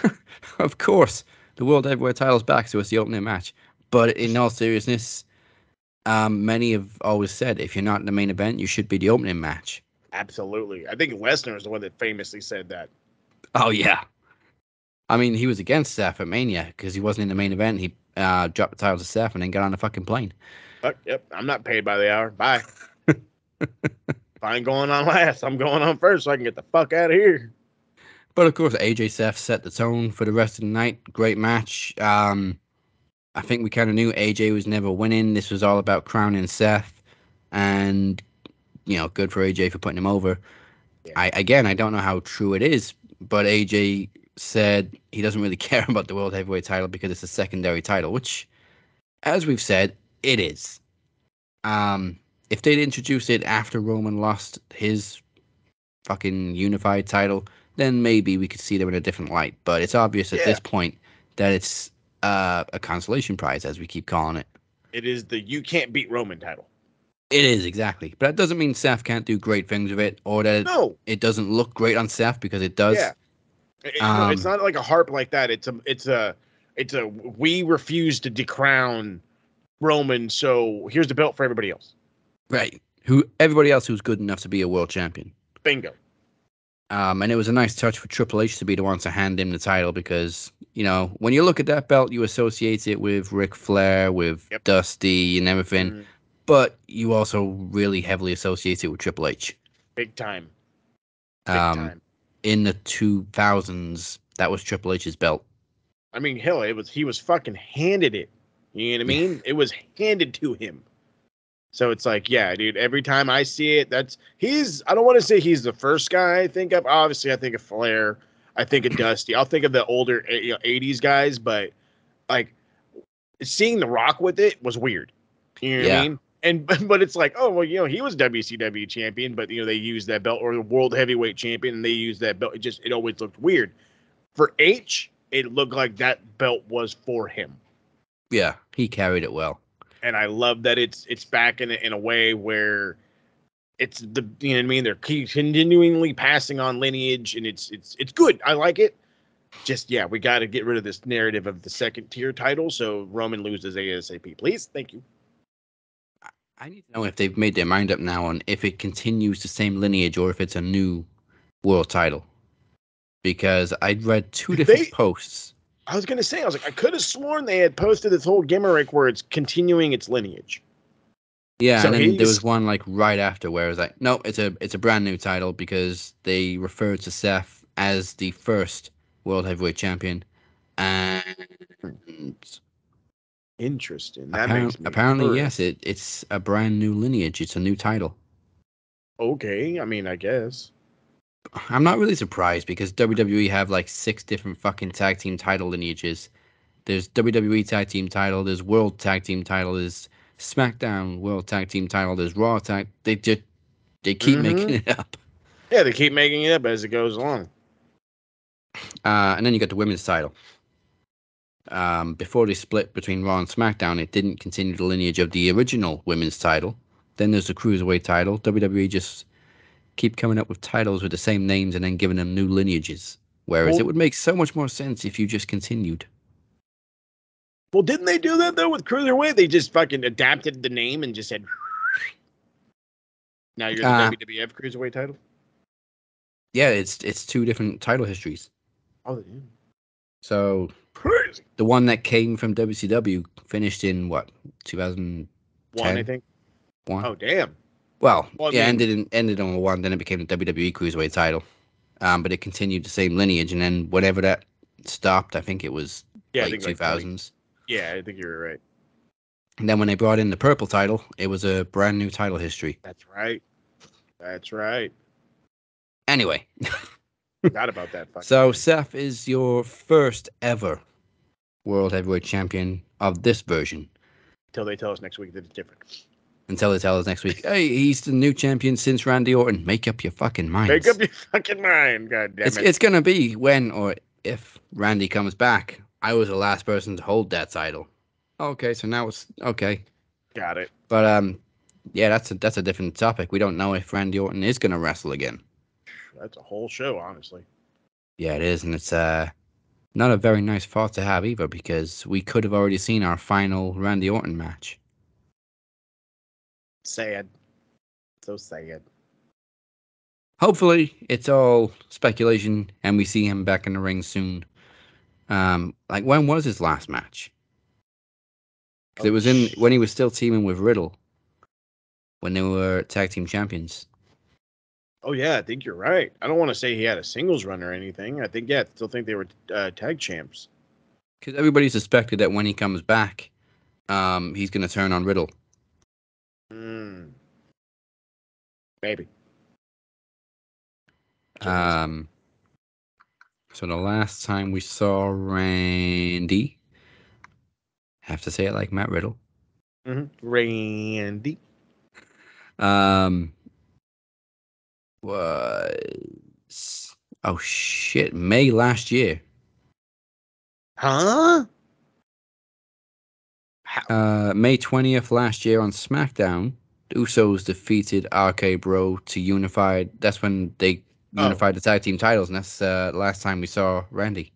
B: of course, the World Heavyweight title's back, so it's the opening match. But in all seriousness, many have always said if you're not in the main event, you should be the opening match.
C: Absolutely. I think Lesnar is the one that famously said that.
B: Oh, yeah. I mean, he was against Seth at Mania because he wasn't in the main event. He dropped the title to Seth and then got on the fucking plane.
C: Yep. I'm not paid by the hour. Bye. If I ain't going on last, I'm going on first so I can get the fuck out of here.
B: But of course, AJ Seth set the tone for the rest of the night. Great match. I think we kind of knew AJ was never winning. This was all about crowning Seth. And, good for AJ for putting him over. Yeah. I don't know how true it is, but AJ said he doesn't really care about the World Heavyweight title because it's a secondary title, which, as we've said, it is. If they'd introduced it after Roman lost his fucking unified title, then maybe we could see them in a different light. But it's obvious at this point that it's a consolation prize, as we keep calling it.
C: It is the you can't beat Roman title.
B: It is, exactly. But that doesn't mean Seth can't do great things with it, or that it doesn't look great on Seth, because it does.
C: Yeah. It's not like a harp like that. It's a we refuse to decrown Roman, so here's the belt for everybody else.
B: Right. Everybody else who's good enough to be a world champion.
C: Bingo.
B: And it was a nice touch for Triple H to be the one to hand him the title because, when you look at that belt, you associate it with Ric Flair, with Dusty and everything. Mm-hmm. But you also really heavily associate it with Triple H.
C: Big time. Big time.
B: In the 2000s, that was Triple H's belt.
C: I mean, hell, he was fucking handed it. You know what I mean? It was handed to him. So it's like, yeah, dude, every time I see it, I don't want to say he's the first guy I think of. Obviously, I think of Flair. I think of Dusty. I'll think of the older 80s guys, but like seeing The Rock with it was weird. You know what I mean? But it's like, oh, well, he was WCW champion, but, they used that belt, or the world heavyweight champion, and they used that belt. It always looked weird. For H, it looked like that belt was for him.
B: Yeah, he carried it well.
C: And I love that it's back in a way where it's you know what I mean? They're continually passing on lineage, and it's good. I like it. Just, we got to get rid of this narrative of the second tier title, so Roman loses ASAP. Please. Thank you.
B: I need to know if they've made their mind up now on if it continues the same lineage or if it's a new world title. Because I read two different posts.
C: I was going to say, I could have sworn they had posted this whole gimmick where it's continuing its lineage.
B: Yeah, so and then there was one right after where it was like, no, it's a brand new title because they referred to Seth as the first World Heavyweight Champion. And
C: interesting. That makes me
B: apparently, yes, it's a brand new lineage. It's a new title.
C: Okay, I mean, I guess.
B: I'm not really surprised because WWE have 6 different fucking tag team title lineages. There's WWE tag team title, there's World tag team title, there's SmackDown World tag team title, there's Raw tag. They keep making it up.
C: Yeah, they keep making it up as it goes along.
B: And then you got the women's title. Before they split between Raw and SmackDown, it didn't continue the lineage of the original women's title. Then there's the Cruiserweight title. WWE just keep coming up with titles with the same names and then giving them new lineages. Whereas it would make so much more sense if you just continued.
C: Well, didn't they do that, though, with Cruiserweight? They just fucking adapted the name and just said, now you're the WWF Cruiserweight title?
B: Yeah, it's 2 different title histories.
C: Oh, they do.
B: So,
C: crazy.
B: The one that came from WCW finished in, 2001,
C: I think?
B: 1.
C: Oh, damn.
B: Well, ended on 1, then it became the WWE Cruiserweight title. But it continued the same lineage, and then whenever that stopped, I think it was late 2000s.
C: I think you were right.
B: And then when they brought in the purple title, it was a brand new title history.
C: That's right.
B: Anyway.
C: Forgot about that.
B: So Seth is your first ever World Heavyweight Champion of this version.
C: Until they tell us next week that it's different.
B: until they tell us next week, hey, he's the new champion since Randy Orton. Make up your fucking minds.
C: Make up your fucking mind, God damn it.
B: It's going to be when or if Randy comes back. I was the last person to hold that title. Okay, so now it's okay.
C: Got it.
B: But yeah, that's a different topic. We don't know if Randy Orton is going to wrestle again.
C: That's a whole show, honestly.
B: Yeah, it is, and it's not a very nice thought to have either, because we could have already seen our final Randy Orton match.
C: Sad. So sad.
B: Hopefully, it's all speculation, and we see him back in the ring soon. Like, when was his last match? Because it was when he was still teaming with Riddle, when they were tag team champions.
C: Oh, yeah, I think you're right. I don't want to say he had a singles run or anything. I think, I still think they were tag champs.
B: Because everybody suspected that when he comes back, he's going to turn on Riddle.
C: Maybe.
B: So the last time we saw Randy, have to say it like Matt Riddle.
C: Randy.
B: Was May last year.
C: Huh?
B: May 20th last year on SmackDown, the Usos defeated RK Bro to unify. That's when they unified the tag team titles, and that's the last time we saw Randy.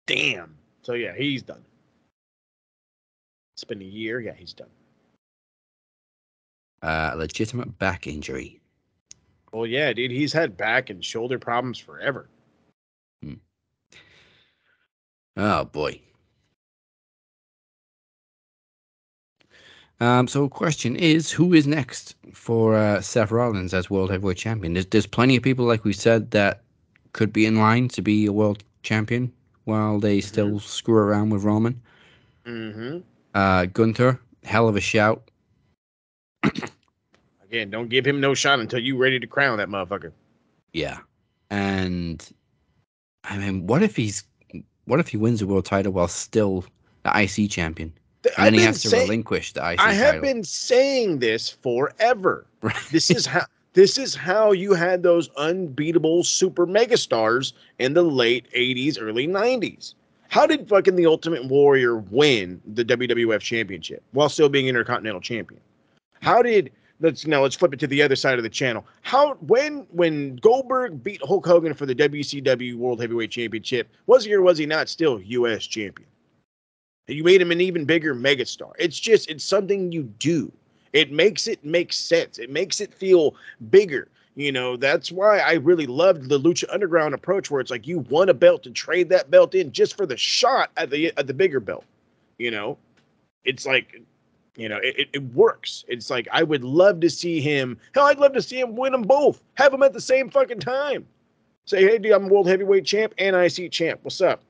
C: Damn. So yeah, he's done. It's been a year. Yeah, he's done.
B: Legitimate back injury.
C: Well, yeah, dude, he's had back and shoulder problems forever.
B: Oh, boy. So question is, who is next for Seth Rollins as World Heavyweight Champion? There's plenty of people, like we said, that could be in line to be a world champion while they still screw around with Roman. Gunther, hell of a shout.
C: Again, don't give him no shot until you're ready to crown that motherfucker.
B: Yeah. And, I mean, what if he wins the world title while still the IC champion? And then he has to relinquish the IC title.
C: I have been saying this forever. Right. This is how you had those unbeatable super megastars in the late 80s, early 90s. How did fucking the Ultimate Warrior win the WWF Championship while still being Intercontinental Champion? How did let's flip it to the other side of the channel. When Goldberg beat Hulk Hogan for the WCW World Heavyweight Championship, was he or was he not still U.S. champion? You made him an even bigger megastar. It's something you do. It makes it make sense. It makes it feel bigger. You know, that's why I really loved the Lucha Underground approach, where it's like you won a belt to trade that belt in just for the shot at the bigger belt. You know, it's like, you know, it works. It's like, I would love to see him. Hell, I'd love to see him win them both. Have them at the same fucking time. Say, hey, dude, I'm World Heavyweight Champ and IC Champ. What's up?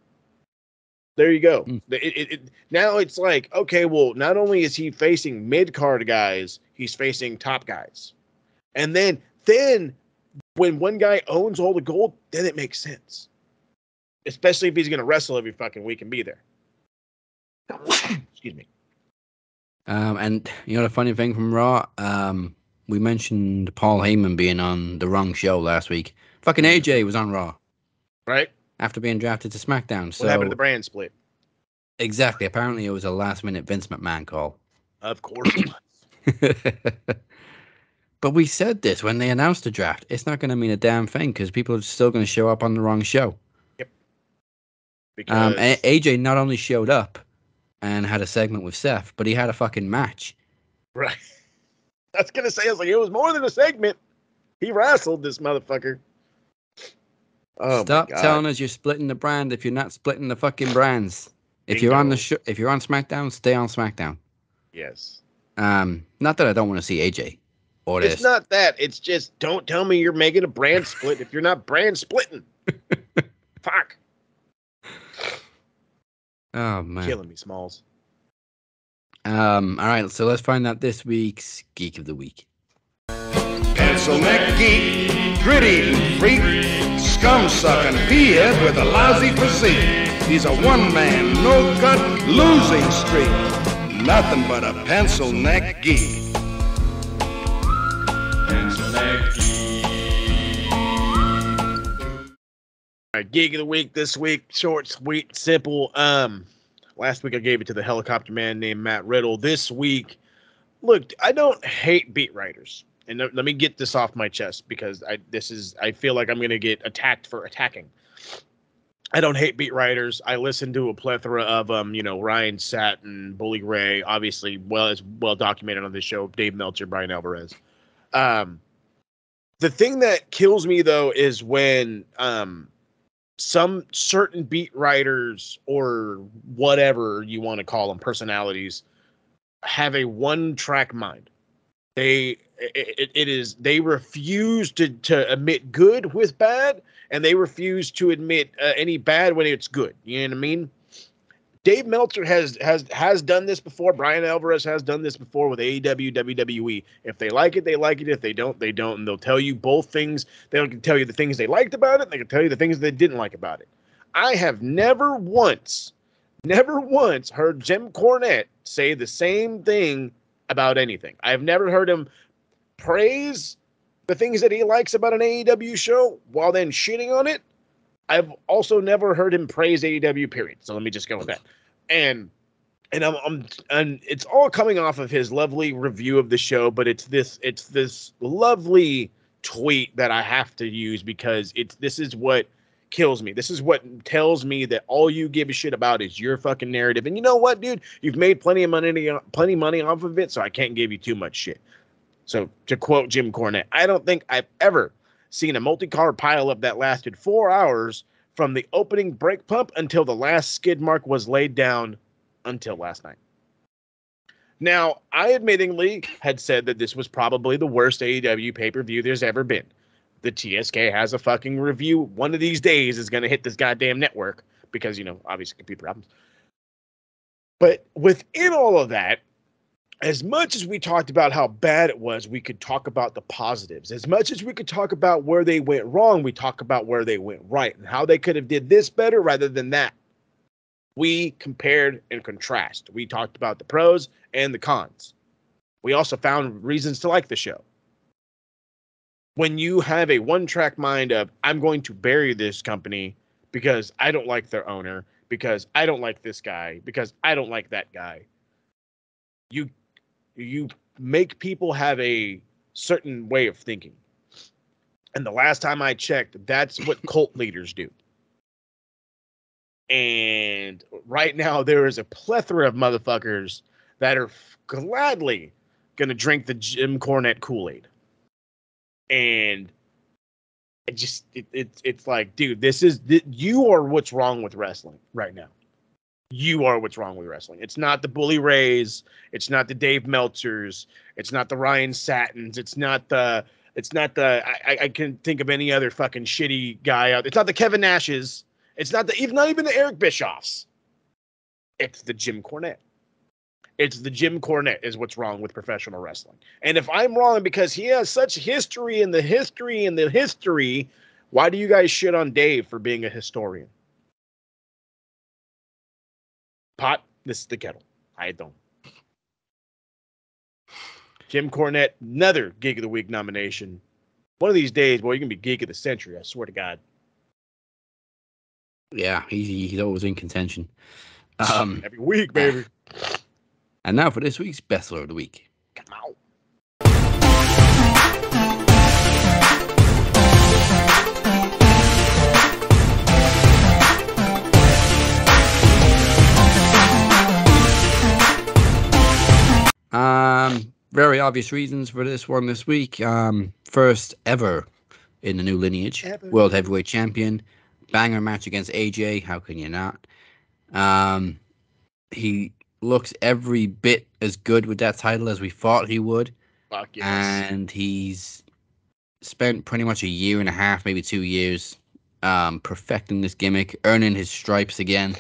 C: There you go. Now it's like, okay, well, not only is he facing mid-card guys, he's facing top guys. And then when one guy owns all the gold, then it makes sense. Especially if he's going to wrestle every fucking week and be there. Excuse me.
B: And you know the funny thing from Raw, we mentioned Paul Heyman being on the wrong show last week. Fucking AJ was on Raw.
C: Right.
B: After being drafted to SmackDown. So
C: what happened to the brand split?
B: Exactly. Apparently it was a last-minute Vince McMahon call.
C: Of course it was.
B: But we said this when they announced the draft. It's not going to mean a damn thing because people are still going to show up on the wrong show.
C: Yep. Because
B: AJ not only showed up and had a segment with Seth, but he had a fucking match.
C: Right. I was going to say, it was more than a segment. He wrestled this motherfucker. Oh,
B: stop telling us you're splitting the brand if you're not splitting the fucking brands. If you're on the show, if you're on SmackDown, stay on SmackDown.
C: Yes.
B: Not that I don't want to see AJ. Or
C: it's not that. It's just, don't tell me you're making a brand split if you're not brand splitting. Fuck.
B: Oh man.
C: Killing me, Smalls.
B: All right, so let's find out this week's Geek of the Week.
I: Pencil neck geek, grit-eating freak, scum-sucking peahead with a lousy physique. He's a one-man, no-cut, losing streak. Nothing but a pencil neck geek.
C: Gig of the week this week, short, sweet, simple. Last week I gave it to the helicopter man named Matt Riddle. This week, look, I don't hate beat writers. And let me get this off my chest because I feel like I'm going to get attacked for attacking. I don't hate beat writers. I listen to a plethora of Ryan Satin, Bully Ray, obviously well documented on this show, Dave Meltzer, Brian Alvarez. The thing that kills me though is when some certain beat writers or whatever you want to call them, personalities, have a one-track mind. They refuse to admit good with bad, and they refuse to admit any bad when it's good. You know what I mean? Dave Meltzer has done this before. Brian Alvarez has done this before with AEW, WWE. If they like it, they like it. If they don't, they don't. And they'll tell you both things. They'll tell you the things they liked about it, and they can tell you the things they didn't like about it. I have never once heard Jim Cornette say the same thing about anything. I've never heard him praise the things that he likes about an AEW show while then shitting on it. I've also never heard him praise AEW, period. So let me just go with that. And it's all coming off of his lovely review of the show, but it's this lovely tweet that I have to use because this is what kills me. This is what tells me that all you give a shit about is your fucking narrative. And you know what, dude? You've made plenty money off of it, so I can't give you too much shit. So to quote Jim Cornette, I don't think I've ever seen a multi-car pileup that lasted 4 hours from the opening brake pump until the last skid mark was laid down until last night. Now, I admittingly had said that this was probably the worst AEW pay-per-view there's ever been. The TSK has a fucking review. One of these days is going to hit this goddamn network because, obviously computer problems. But within all of that, as much as we talked about how bad it was, we could talk about the positives. As much as we could talk about where they went wrong, we talk about where they went right and how they could have did this better rather than that. We compared and contrast. We talked about the pros and the cons. We also found reasons to like the show. When you have a one-track mind of, I'm going to bury this company because I don't like their owner, because I don't like this guy, because I don't like that guy, you make people have a certain way of thinking. And the last time I checked, that's what cult leaders do. And right now there is a plethora of motherfuckers that are gladly going to drink the Jim Cornette Kool-Aid. And it's like, dude, you are what's wrong with wrestling right now. You are what's wrong with wrestling. It's not the Bully Rays. It's not the Dave Meltzers. It's not the Ryan Satins. It's not the, I can think of any other fucking shitty guy out. It's not the Kevin Nashes. It's not even the Eric Bischoffs. It's the Jim Cornette. It's the Jim Cornette is what's wrong with professional wrestling. And if I'm wrong because he has such history in the history, why do you guys shit on Dave for being a historian? Pot, this is the kettle. I don't. Jim Cornette, another Geek of the Week nomination. One of these days, boy, you're going to be Geek of the Century, I swear to God.
B: Yeah, he's always in contention.
C: Every week, baby.
B: And now for this week's Best of the Week.
C: Come on.
B: Very obvious reasons for this one this week. First ever in the new lineage, World Heavyweight Champion. Banger match against AJ. How can you not? He looks every bit as good with that title as we thought he would.
C: Fuck yes.
B: And he's spent pretty much a year and a half, maybe 2 years, perfecting this gimmick, earning his stripes again,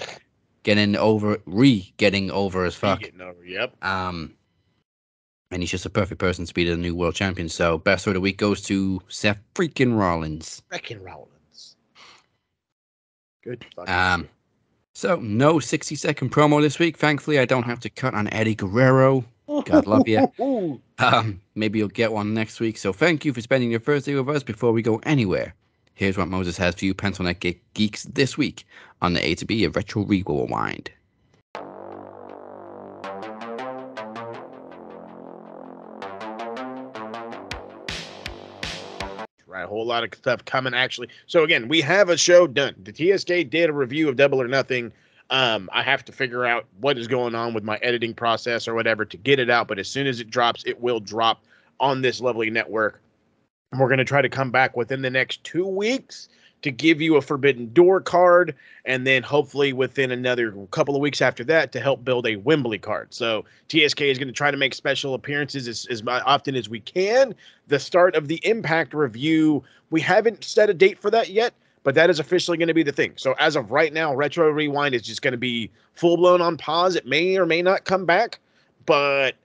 B: getting over as fuck.
C: Getting over, yep.
B: And he's just a perfect person to be the new world champion. So best of the week goes to Seth freaking Rollins.
C: Good fucking
B: So no 60-second promo this week. Thankfully, I don't have to cut on Eddie Guerrero. God love you. Maybe you'll get one next week. So thank you for spending your Thursday with us. Before we go anywhere, here's what Moses has for you pencil neck geeks this week on the A to B of Retro Rewind.
C: Right, a whole lot of stuff coming, actually. So again, we have a show done. The TSK did a review of Double or Nothing. I have to figure out what is going on with my editing process or whatever to get it out, but as soon as it drops, it will drop on this lovely network. And we're going to try to come back within the next 2 weeks to give you a Forbidden Door card, and then hopefully within another couple of weeks after that to help build a Wembley card. So TSK is going to try to make special appearances as often as we can. The start of the Impact review, we haven't set a date for that yet, but that is officially going to be the thing. So as of right now, Retro Rewind is just going to be full-blown on pause. It may or may not come back, but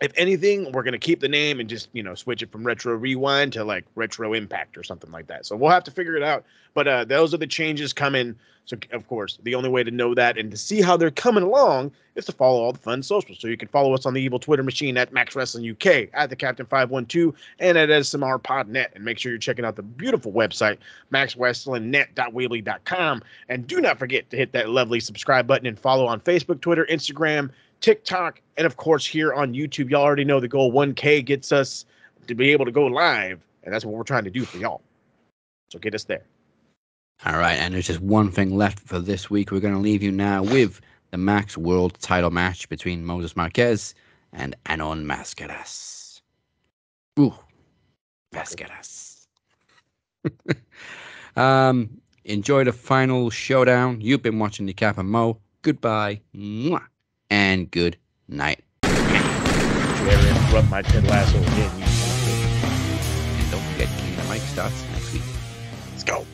C: if anything, we're going to keep the name and just, switch it from Retro Rewind to like Retro Impact or something like that. So we'll have to figure it out. But those are the changes coming. So, of course, the only way to know that and to see how they're coming along is to follow all the fun socials. So you can follow us on the evil Twitter machine at Max Wrestling UK, at the Captain 512, and at SMRPodNet. And make sure you're checking out the beautiful website, maxwrestlingnet.weebly.com. And do not forget to hit that lovely subscribe button and follow on Facebook, Twitter, Instagram, TikTok, and of course here on YouTube. Y'all already know the goal 1K gets us to be able to go live, and that's what we're trying to do for y'all. So get us there.
B: All right, and there's just one thing left for this week. We're going to leave you now with the Max World title match between Moses Marquez and Anon Mascaras. Ooh, Mascaras. Enjoy the final showdown. You've been watching the Cap and Mo. Goodbye. Mwah. And good night.
C: Did you ever interrupt my Ted Lasso again?
B: And don't forget, Kinny the Mic starts next week.
C: Let's go.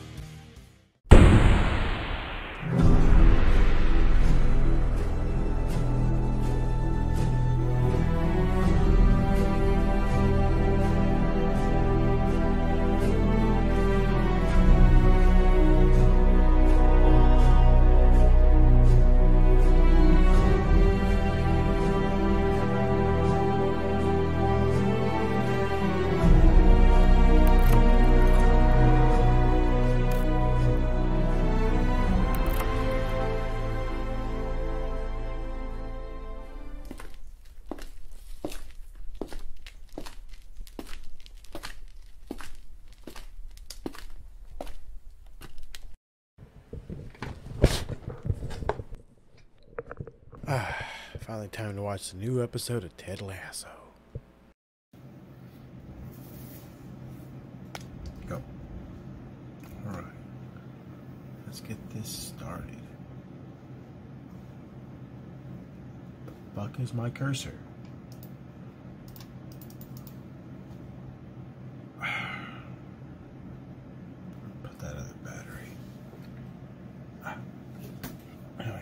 C: Finally time to watch the new episode of Ted Lasso.
J: Go. Alright. Let's get this started. The fuck is my cursor? Put that other battery. Oh yeah.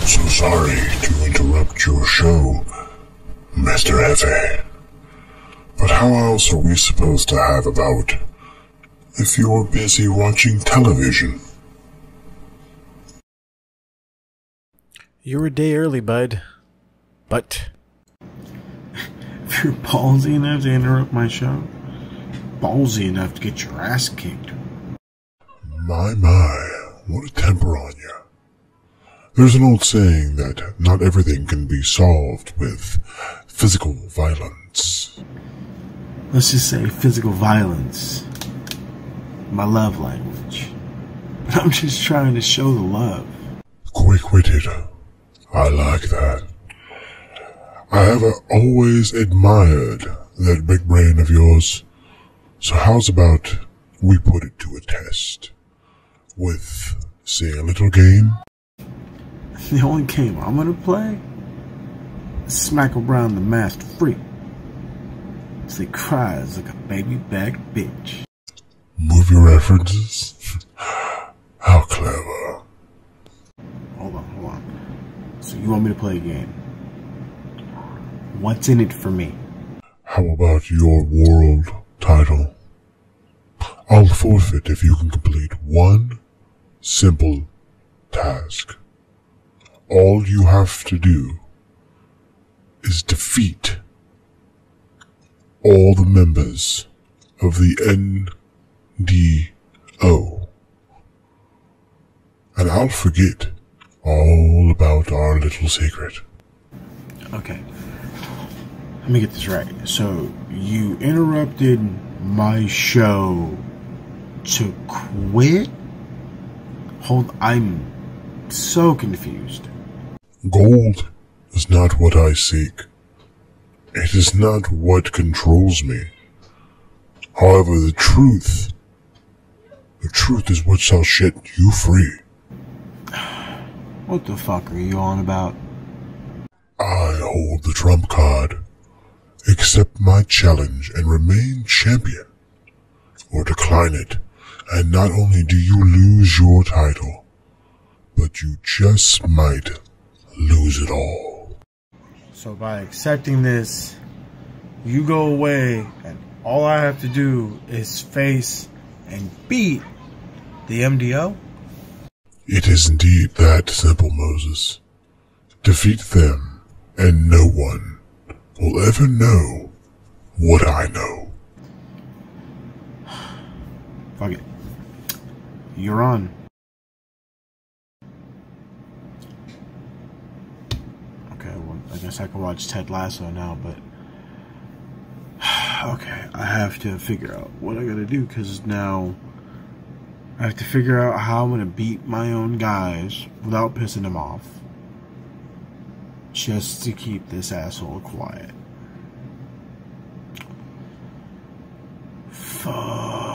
K: So sorry to interrupt your show, Mr. F.A. But how else are we supposed to have about if you're busy watching television?
C: You're a day early, bud. But if you're ballsy enough to interrupt my show, ballsy enough to get your ass kicked.
K: My, what a temper on you. There's an old saying that not everything can be solved with physical violence.
C: Let's just say physical violence. My love language.
J: I'm just trying to show the love.
K: Quick-witted. I like that. I have always admired that big brain of yours. So how's about we put it to a test with, say, a little game?
J: The only game I'm gonna play is smack around the masked freak as he cries like a baby back bitch.
K: Movie references? How clever.
J: Hold on. So you want me to play a game? What's in it for me?
K: How about your world title? I'll forfeit if you can complete one simple task. All you have to do is defeat all the members of the NDO. And I'll forget all about our little secret.
J: Okay. Let me get this right. So, you interrupted my show to quit? I'm so confused.
K: Gold is not what I seek. It is not what controls me. However, the truth is what shall set you free.
J: What the fuck are you on about?
K: I hold the trump card. Accept my challenge and remain champion. Or decline it, and not only do you lose your title, but you just might lose it all.
J: So by accepting this, you go away, and all I have to do is face and beat the MDO?
K: It is indeed that simple, Moses. Defeat them, and no one will ever know what I know.
J: Fuck it. You're on. Okay, well, I guess I can watch Ted Lasso now, but... Okay, I have to figure out what I gotta do, because now... I have to figure out how I'm gonna beat my own guys without pissing them off. Just to keep this asshole quiet. Fuck.